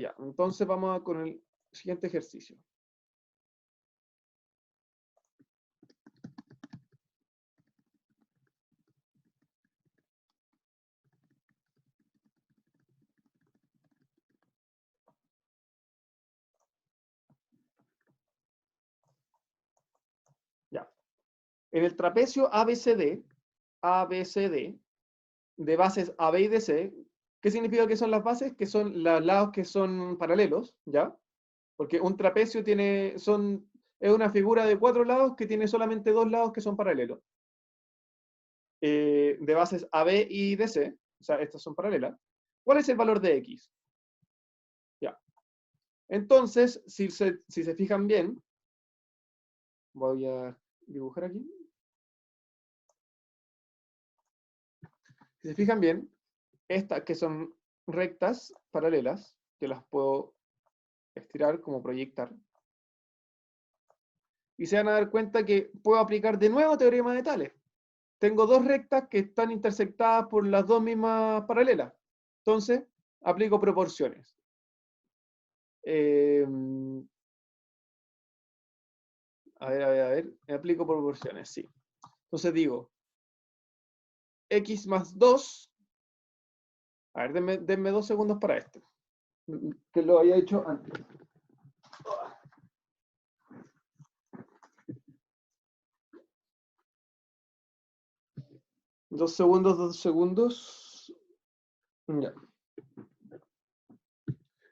Ya, entonces vamos con el siguiente ejercicio. Ya. En el trapecio ABCD, de bases AB y DC, ¿qué significa que son las bases? Que son los lados que son paralelos, ¿ya? Porque un trapecio es una figura de 4 lados que tiene solamente 2 lados que son paralelos. De bases AB y DC, o sea, estas son paralelas. ¿Cuál es el valor de X? Ya. Entonces, si se fijan bien, voy a dibujar aquí. Si se fijan bien, estas que son rectas paralelas, que las puedo estirar como proyectar, y se van a dar cuenta que puedo aplicar de nuevo teorema de Tales. Tengo dos rectas que están intersectadas por las dos mismas paralelas. Entonces, aplico proporciones. Eh, a ver, aplico proporciones, sí. Entonces digo, x más 2, a ver, denme 2 segundos para esto, que lo había hecho antes. 2 segundos, 2 segundos. Ya.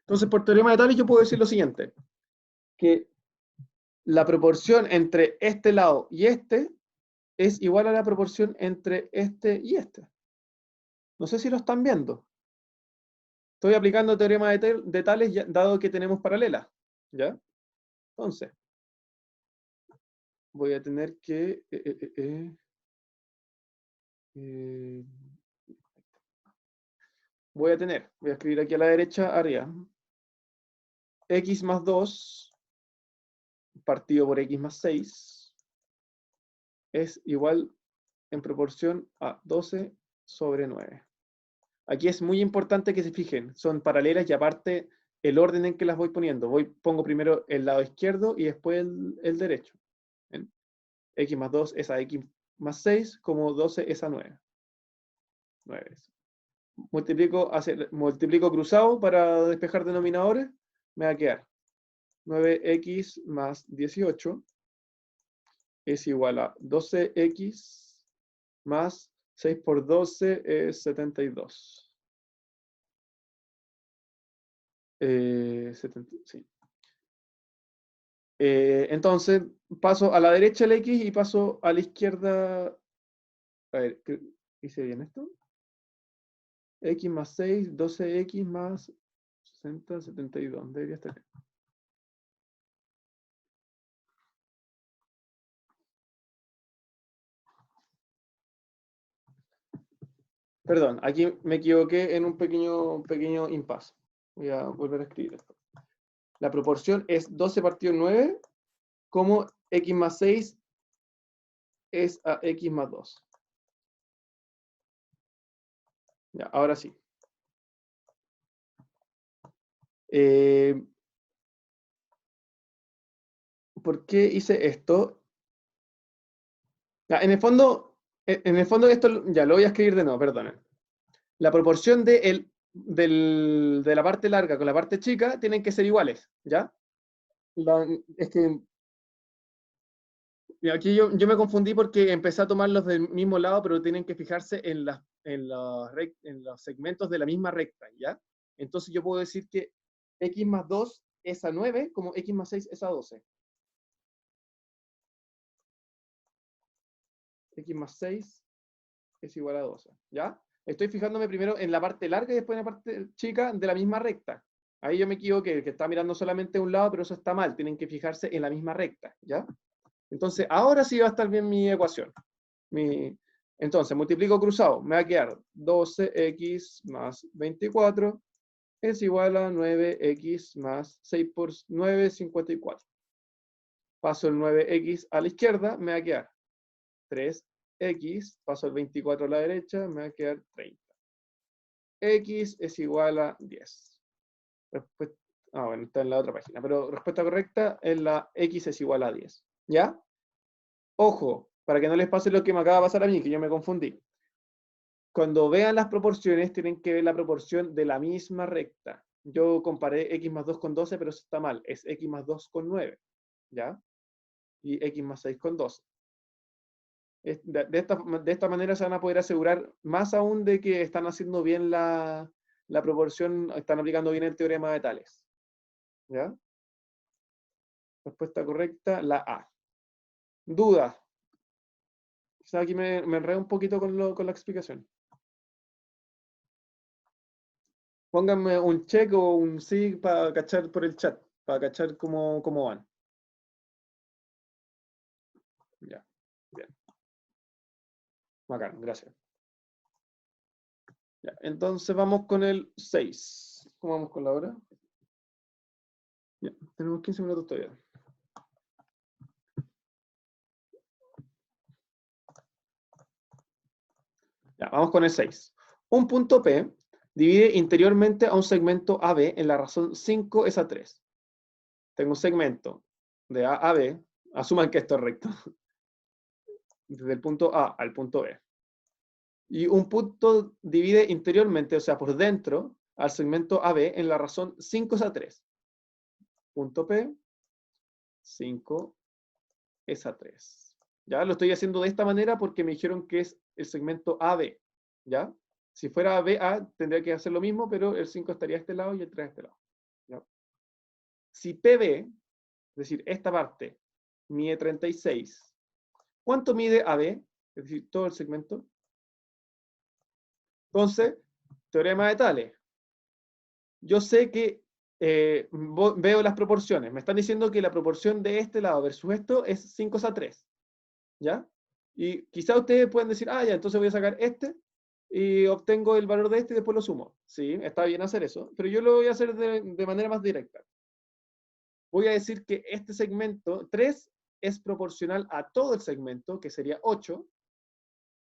Entonces, por teorema de Tales, yo puedo decir lo siguiente, que la proporción entre este lado y este es igual a la proporción entre este y este. No sé si lo están viendo. Estoy aplicando teorema de Tales dado que tenemos paralelas. ¿Ya? Entonces, voy a tener que... voy a escribir aquí a la derecha, arriba. X más 2 partido por X más 6 es igual en proporción a 12 sobre 9. Aquí es muy importante que se fijen, son paralelas y aparte el orden en que las voy poniendo. Pongo primero el lado izquierdo y después el derecho. ¿Ven? X más 2 es a X más 6, como 12 es a 9. 9. Multiplico cruzado para despejar denominadores, me va a quedar 9x más 18 es igual a 12x más 6 por 12 es 72. sí. Entonces, paso a la derecha el x y paso a la izquierda. A ver, ¿hice bien esto? X más 6, 12x más 60, 72. Debería estar bien. Perdón, aquí me equivoqué en un pequeño impasse. Voy a volver a escribir esto. La proporción es 12 partido 9, como x más 6 es a x más 2. Ya, ahora sí. ¿Por qué hice esto? Ya, en el fondo esto ya lo voy a escribir de nuevo, perdonen. La proporción de la parte larga con la parte chica tienen que ser iguales, ¿ya? Es que y aquí yo me confundí porque empecé a tomarlos del mismo lado, pero tienen que fijarse en los segmentos de la misma recta, ¿ya? Entonces yo puedo decir que x más 2 es a 9, como x más 6 es a 12. X más 6 es igual a 12, ¿ya? Estoy fijándome primero en la parte larga y después en la parte chica de la misma recta. Ahí yo me equivoqué, que está mirando solamente a un lado, pero eso está mal. Tienen que fijarse en la misma recta, ¿ya? Entonces, ahora sí va a estar bien mi ecuación. Entonces, multiplico cruzado. Me va a quedar 12x más 24 es igual a 9x más 6 por 9, 54. Paso el 9x a la izquierda, me va a quedar 3x, paso el 24 a la derecha, me va a quedar 30. X es igual a 10. Bueno, está en la otra página, pero respuesta correcta es la X es igual a 10. ¿Ya? Ojo, para que no les pase lo que me acaba de pasar a mí, que yo me confundí. Cuando vean las proporciones, tienen que ver la proporción de la misma recta. Yo comparé X más 2 con 12, pero eso está mal. Es X más 2 con 9. ¿Ya? Y X más 6 con 12. De esta manera se van a poder asegurar más aún de que están haciendo bien la proporción, están aplicando bien el teorema de Tales. ¿Ya? Respuesta correcta, la A. Duda. Quizá aquí me enredo un poquito con la explicación. Pónganme un check o un sí para cachar por el chat, para cachar cómo van. Ya, bien. Bacán, gracias. Ya, entonces vamos con el 6. ¿Cómo vamos con la hora? Ya, tenemos 15 minutos todavía. Ya, vamos con el 6. Un punto P divide interiormente a un segmento AB en la razón 5 es a 3. Tengo un segmento de A a B, asuman que esto es recto, desde el punto A al punto B. Y un punto divide interiormente, o sea, por dentro, al segmento AB en la razón 5 es a 3. Punto P, 5 es a 3. ¿Ya? Lo estoy haciendo de esta manera porque me dijeron que es el segmento AB. ¿Ya? Si fuera BA, tendría que hacer lo mismo, pero el 5 estaría a este lado y el 3 a este lado. ¿Ya? Si PB, es decir, esta parte, mide 36, ¿cuánto mide AB? Es decir, todo el segmento. Entonces, teorema de Tales. Yo sé que veo las proporciones. Me están diciendo que la proporción de este lado versus esto es 5 a 3. ¿Ya? Y quizá ustedes pueden decir, ya, entonces voy a sacar este y obtengo el valor de este y después lo sumo. Sí, está bien hacer eso, pero yo lo voy a hacer de manera más directa. Voy a decir que este segmento 3 es proporcional a todo el segmento, que sería 8,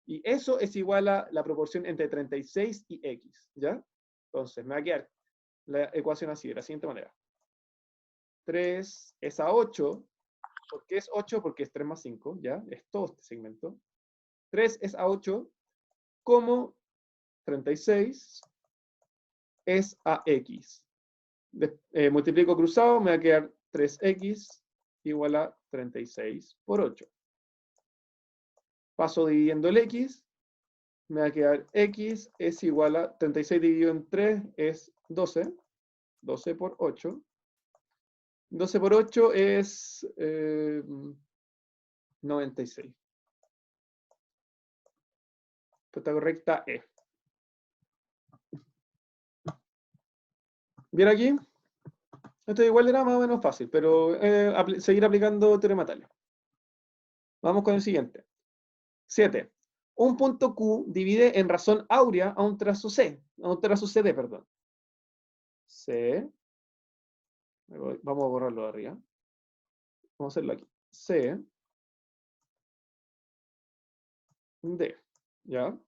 y eso es igual a la proporción entre 36 y x, ¿ya? Entonces, me va a quedar la ecuación así, de la siguiente manera. 3 es a 8, ¿por qué es 8? Porque es 3 más 5, ¿ya? Es todo este segmento. 3 es a 8, como 36 es a x. Multiplico cruzado, me va a quedar 3x igual a 36 por 8. Paso dividiendo el x, me va a quedar x es igual a 36 dividido en 3 es 12. 12 por 8. 12 por 8 es 96. Respuesta correcta E. ¿Bien aquí? Esto igual era más o menos fácil, pero seguir aplicando teorema Tales. Vamos con el siguiente. 7. un punto Q divide en razón áurea a un trazo C, a un trazo CD, perdón. C, vamos a borrarlo de arriba. Vamos a hacerlo aquí. C, D, ¿ya?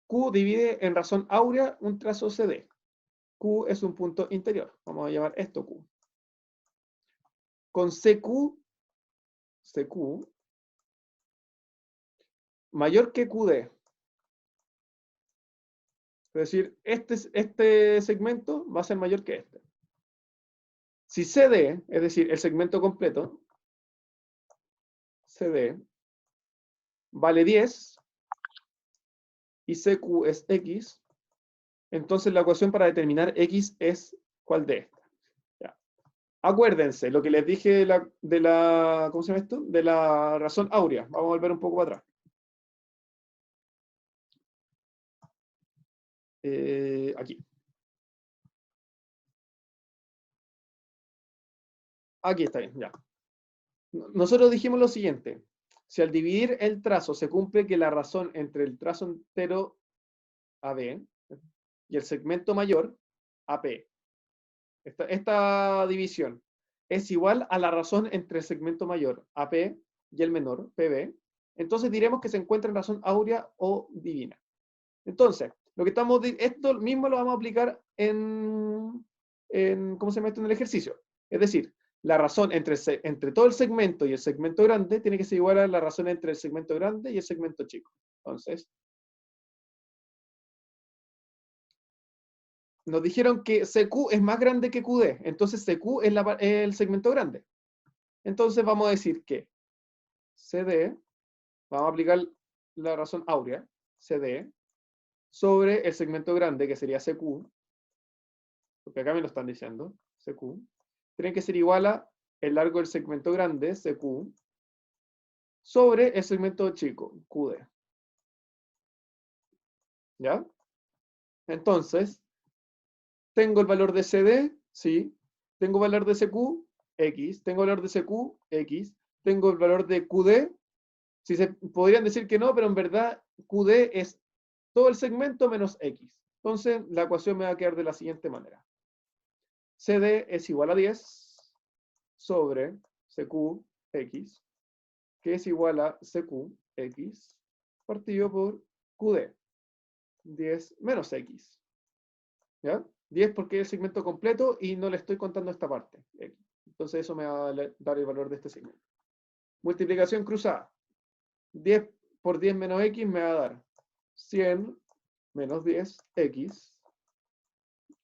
Q divide en razón áurea un trazo CD. Q es un punto interior. Vamos a llamar esto Q. Con CQ mayor que QD. Es decir, este segmento va a ser mayor que este. Si CD, es decir, el segmento completo, CD, vale 10 y CQ es X, entonces la ecuación para determinar X es ¿cuál de estas? Ya. Acuérdense, lo que les dije ¿cómo se llama esto? De la razón áurea. Vamos a volver un poco para atrás. Aquí. Aquí está bien, ya. Nosotros dijimos lo siguiente. Si al dividir el trazo se cumple que la razón entre el trazo entero AB y el segmento mayor AP, esta división es igual a la razón entre el segmento mayor AP y el menor PB, entonces diremos que se encuentra en razón áurea o divina. Entonces, esto mismo lo vamos a aplicar ¿cómo se llama esto? En el ejercicio. Es decir, la razón entre todo el segmento y el segmento grande tiene que ser igual a la razón entre el segmento grande y el segmento chico. Entonces, nos dijeron que CQ es más grande que QD, entonces CQ es el segmento grande. Entonces vamos a decir que CD, vamos a aplicar la razón áurea, CD, sobre el segmento grande, que sería CQ, porque acá me lo están diciendo, CQ, tiene que ser igual a el largo del segmento grande, CQ, sobre el segmento chico, QD. ¿Ya? Entonces, tengo el valor de CD, sí. Tengo valor de CQ, X. Tengo valor de CQ, X. Tengo el valor de QD. Si se podrían decir que no, pero en verdad QD es todo el segmento menos X. Entonces, la ecuación me va a quedar de la siguiente manera. CD es igual a 10 sobre CQ, X, que es igual a CQ, X, partido por QD. 10 menos X. ¿Ya? 10 porque es el segmento completo y no le estoy contando esta parte. X. Entonces eso me va a dar el valor de este segmento. Multiplicación cruzada. 10 por 10 menos X me va a dar 100 menos 10X,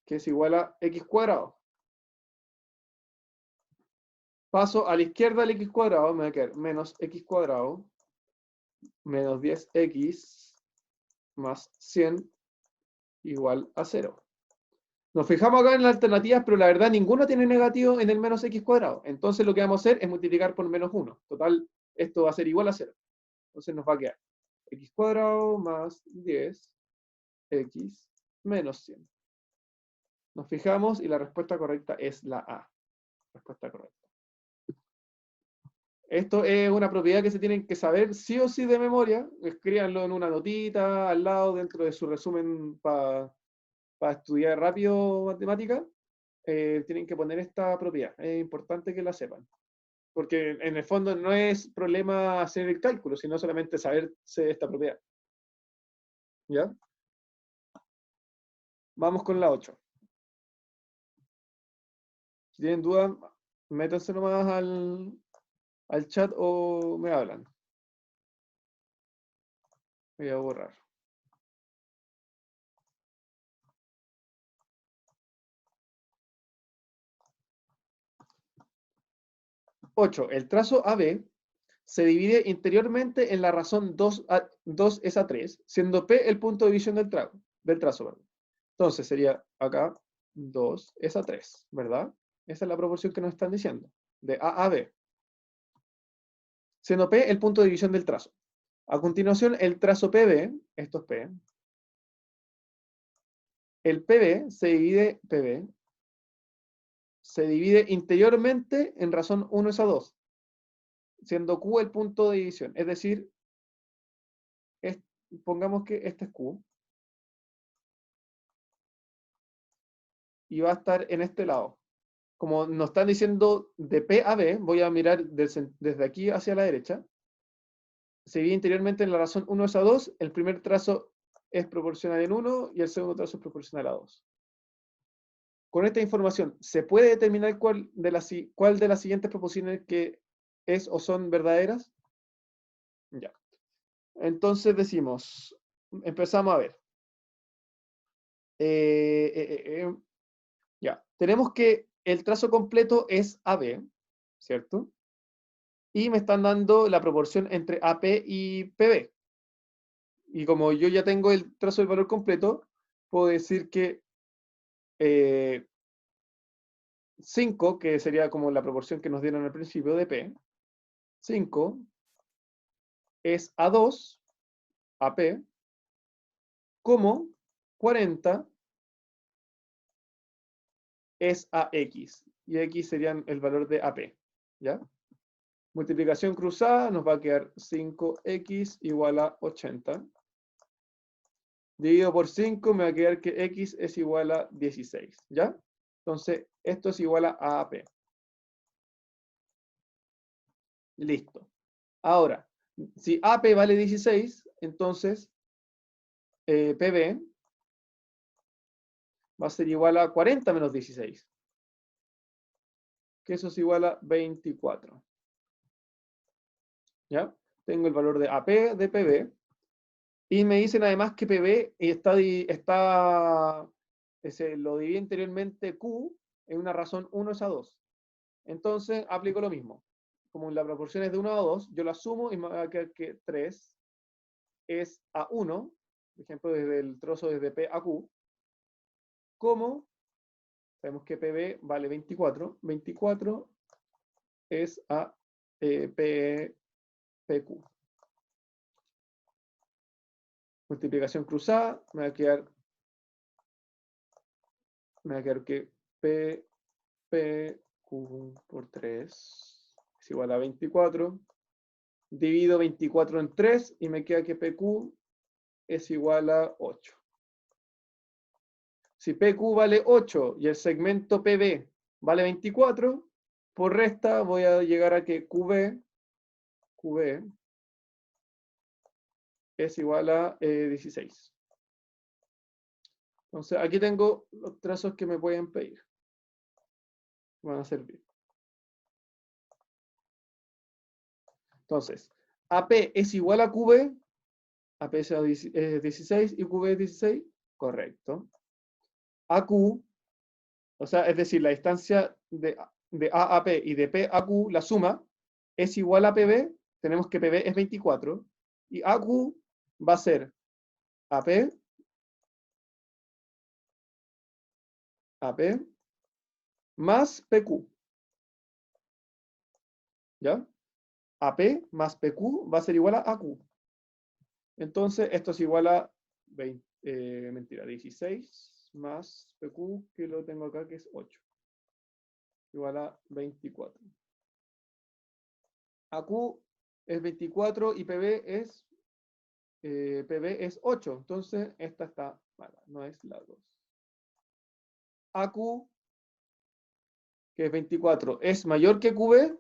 que es igual a X cuadrado. Paso a la izquierda del X cuadrado, me va a quedar menos X cuadrado, menos 10X, más 100, igual a 0. Nos fijamos acá en las alternativas, pero la verdad ninguna tiene negativo en el menos X cuadrado. Entonces lo que vamos a hacer es multiplicar por menos 1. Total, esto va a ser igual a 0. Entonces nos va a quedar X cuadrado más 10X menos 100. Nos fijamos y la respuesta correcta es la A. Respuesta correcta. Esto es una propiedad que se tienen que saber sí o sí de memoria. Escríbanlo en una notita al lado dentro de su resumen para estudiar rápido matemática. Tienen que poner esta propiedad. Es importante que la sepan. Porque en el fondo no es problema hacer el cálculo, sino solamente saberse esta propiedad. ¿Ya? Vamos con la 8. Si tienen dudas, métanse nomás al chat o me hablan. Voy a borrar. 8. El trazo AB se divide interiormente en la razón 2 es a 3, siendo P el punto de división del trazo. ¿Verdad? Entonces sería acá 2 es a 3, ¿verdad? Esa es la proporción que nos están diciendo, de A a B. Siendo P el punto de división del trazo. A continuación, el trazo PB, esto es P, el PB se divide interiormente en razón 1 es a 2, siendo Q el punto de división. Es decir, pongamos que este es Q, y va a estar en este lado. Como nos están diciendo de P a B, voy a mirar desde aquí hacia la derecha. Se divide interiormente en la razón 1 es a 2, el primer trazo es proporcional en 1 y el segundo trazo es proporcional a 2. Con esta información, ¿se puede determinar cuál de las siguientes proposiciones que es o son verdaderas? Ya. Entonces decimos, empezamos a ver. Ya. Tenemos que el trazo completo es AB, ¿cierto? Y me están dando la proporción entre AP y PB. Y como yo ya tengo el trazo del valor completo, puedo decir que 5, que sería como la proporción que nos dieron al principio de P, 5 es A2, AP, como 40 es AX. Y X serían el valor de AP. ¿Ya? Multiplicación cruzada nos va a quedar 5X igual a 80. Dividido por 5 me va a quedar que X es igual a 16. ¿Ya? Entonces, esto es igual a AP. Listo. Ahora, si AP vale 16, entonces PB va a ser igual a 40 menos 16. Que eso es igual a 24. ¿Ya? Tengo el valor de AP de PB. Y me dicen además que PB lo dividí anteriormente Q en una razón 1 es a 2. Entonces aplico lo mismo. Como la proporción es de 1 a 2, yo la sumo y me va a quedar que 3 es a 1, por ejemplo, desde el trozo desde P a Q, como sabemos que PB vale 24, 24 es a PQ. Multiplicación cruzada, me va a quedar que PQ por 3 es igual a 24. Divido 24 en 3 y me queda que PQ es igual a 8. Si PQ vale 8 y el segmento PB vale 24, por resta voy a llegar a que QB es igual a 16. Entonces aquí tengo los trazos que me pueden pedir. Van a servir. Entonces, AP es igual a QB, AP es 16 y QB es 16, correcto. AQ, o sea, es decir, la distancia de A a P y de P a Q, la suma, es igual a PB, tenemos que PB es 24, y AQ va a ser AP más PQ. ¿Ya? AP más PQ va a ser igual a AQ. Entonces, esto es igual a 16 más PQ, que lo tengo acá, que es 8. Igual a 24. AQ es 24 y PB es 8. Entonces, esta está mala, no es la 2. AQ, que es 24, es mayor que QB.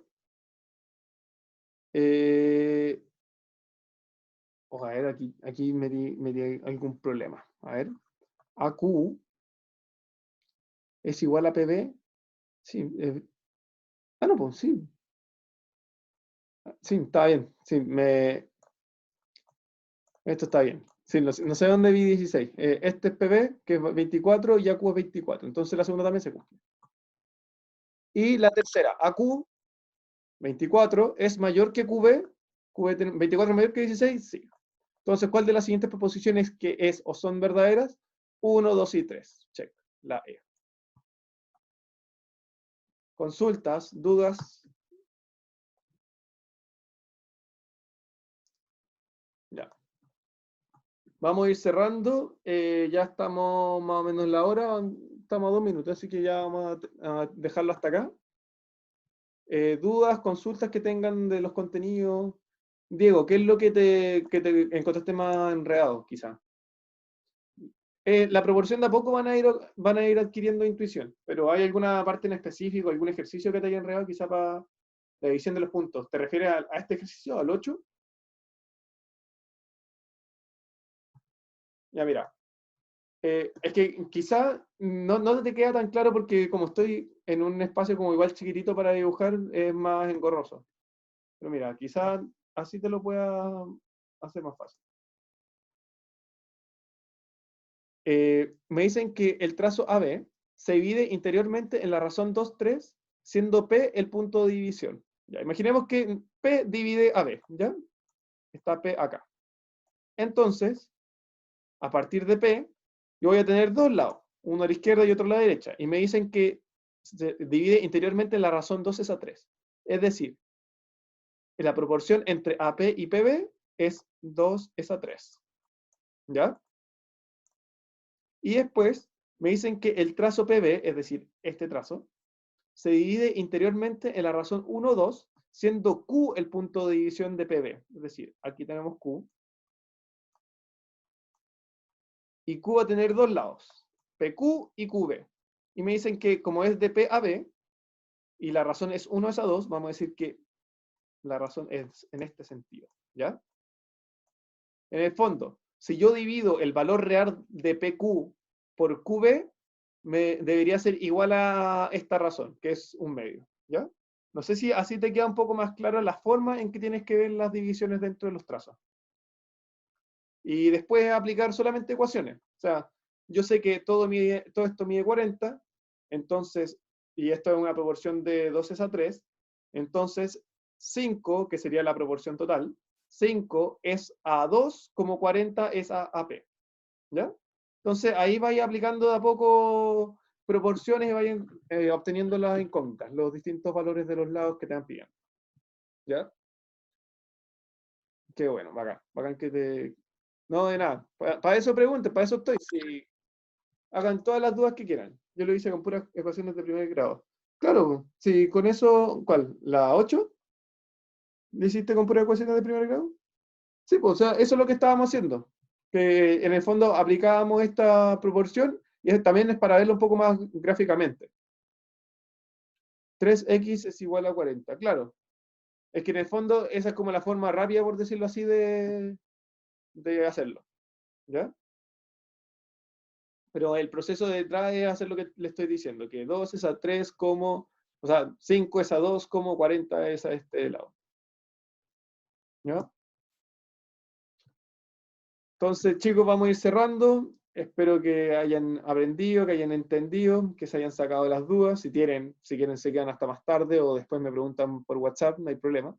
A ver, aquí me di algún problema. A ver, AQ es igual a PB. Sí, no, pues sí. Sí, está bien. Sí, esto está bien. Sí, no sé dónde vi 16. Este es PB, que es 24, y AQ es 24. Entonces la segunda también se cumple. Y la tercera, AQ, 24, es mayor que QB. 24 es mayor que 16, sí. Entonces, ¿cuál de las siguientes proposiciones que es o son verdaderas? 1, 2 y 3. Check. La E. Consultas, dudas. Ya. Vamos a ir cerrando. Ya estamos más o menos en la hora. Estamos a 2 minutos, así que ya vamos a dejarlo hasta acá. Dudas, consultas que tengan de los contenidos, Diego, ¿qué es lo que te encontraste más enredado, quizá? La proporción de a poco van a ir adquiriendo intuición, pero ¿hay alguna parte en específico, algún ejercicio que te haya enredado quizá para la división de los puntos? ¿Te refieres a este ejercicio, al 8? Ya, mira. Es que quizá no te queda tan claro porque como estoy en un espacio como igual chiquitito para dibujar, es más engorroso. Pero mira, quizá así te lo pueda hacer más fácil. Me dicen que el trazo AB se divide interiormente en la razón 2, 3, siendo P el punto de división. Ya, imaginemos que P divide AB, ¿ya? Está P acá. Entonces, a partir de P, yo voy a tener dos lados, uno a la izquierda y otro a la derecha. Y me dicen que se divide interiormente en la razón 2 es a 3. Es decir, la proporción entre AP y PB es 2 es a 3. ¿Ya? Y después me dicen que el trazo PB, es decir, este trazo, se divide interiormente en la razón 1, 2, siendo Q el punto de división de PB. Es decir, aquí tenemos Q. Y Q va a tener dos lados, PQ y QB. Y me dicen que como es de P a B, y la razón es 1 es a 2, vamos a decir que la razón es en este sentido. ¿Ya? En el fondo, si yo divido el valor real de PQ por QB, me debería ser igual a esta razón, que es un medio. ¿Ya? No sé si así te queda un poco más clara la forma en que tienes que ver las divisiones dentro de los trazos. Y después aplicar solamente ecuaciones. O sea, yo sé que todo esto mide 40, entonces, y esto es una proporción de 2 a 3, entonces 5, que sería la proporción total, 5 es a 2 como 40 es a AP. ¿Ya? Entonces ahí vaya aplicando de a poco proporciones y vayan obteniendo las incógnitas, los distintos valores de los lados que te van pidiendo. ¿Ya? Qué bueno, bacán. Bacán que te... No, de nada. Para eso pregunten, para eso estoy. Si hagan todas las dudas que quieran. Yo lo hice con puras ecuaciones de primer grado. Claro, si con eso, ¿cuál? ¿La 8? ¿Le hiciste con puras ecuaciones de primer grado? Sí, pues, o sea, eso es lo que estábamos haciendo. Que en el fondo aplicábamos esta proporción y también es para verlo un poco más gráficamente. 3x es igual a 40, claro. Es que en el fondo esa es como la forma rápida, por decirlo así, de hacerlo. ¿Ya? Pero el proceso de detrás es hacer lo que le estoy diciendo, que 2 es a 3 como, o sea, 5 es a 2 como 40 es a este lado. ¿Ya? Entonces, chicos, vamos a ir cerrando. Espero que hayan aprendido, que hayan entendido, que se hayan sacado las dudas. Si quieren, se quedan hasta más tarde o después me preguntan por WhatsApp, no hay problema.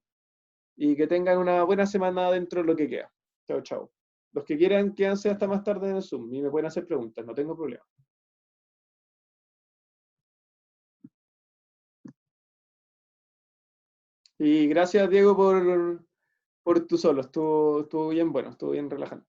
Y que tengan una buena semana dentro de lo que queda. Chao, chao. Los que quieran, quédense hasta más tarde en el Zoom y me pueden hacer preguntas, no tengo problema. Y gracias, Diego, por tu solo. Estuvo bien bueno, estuvo bien relajante.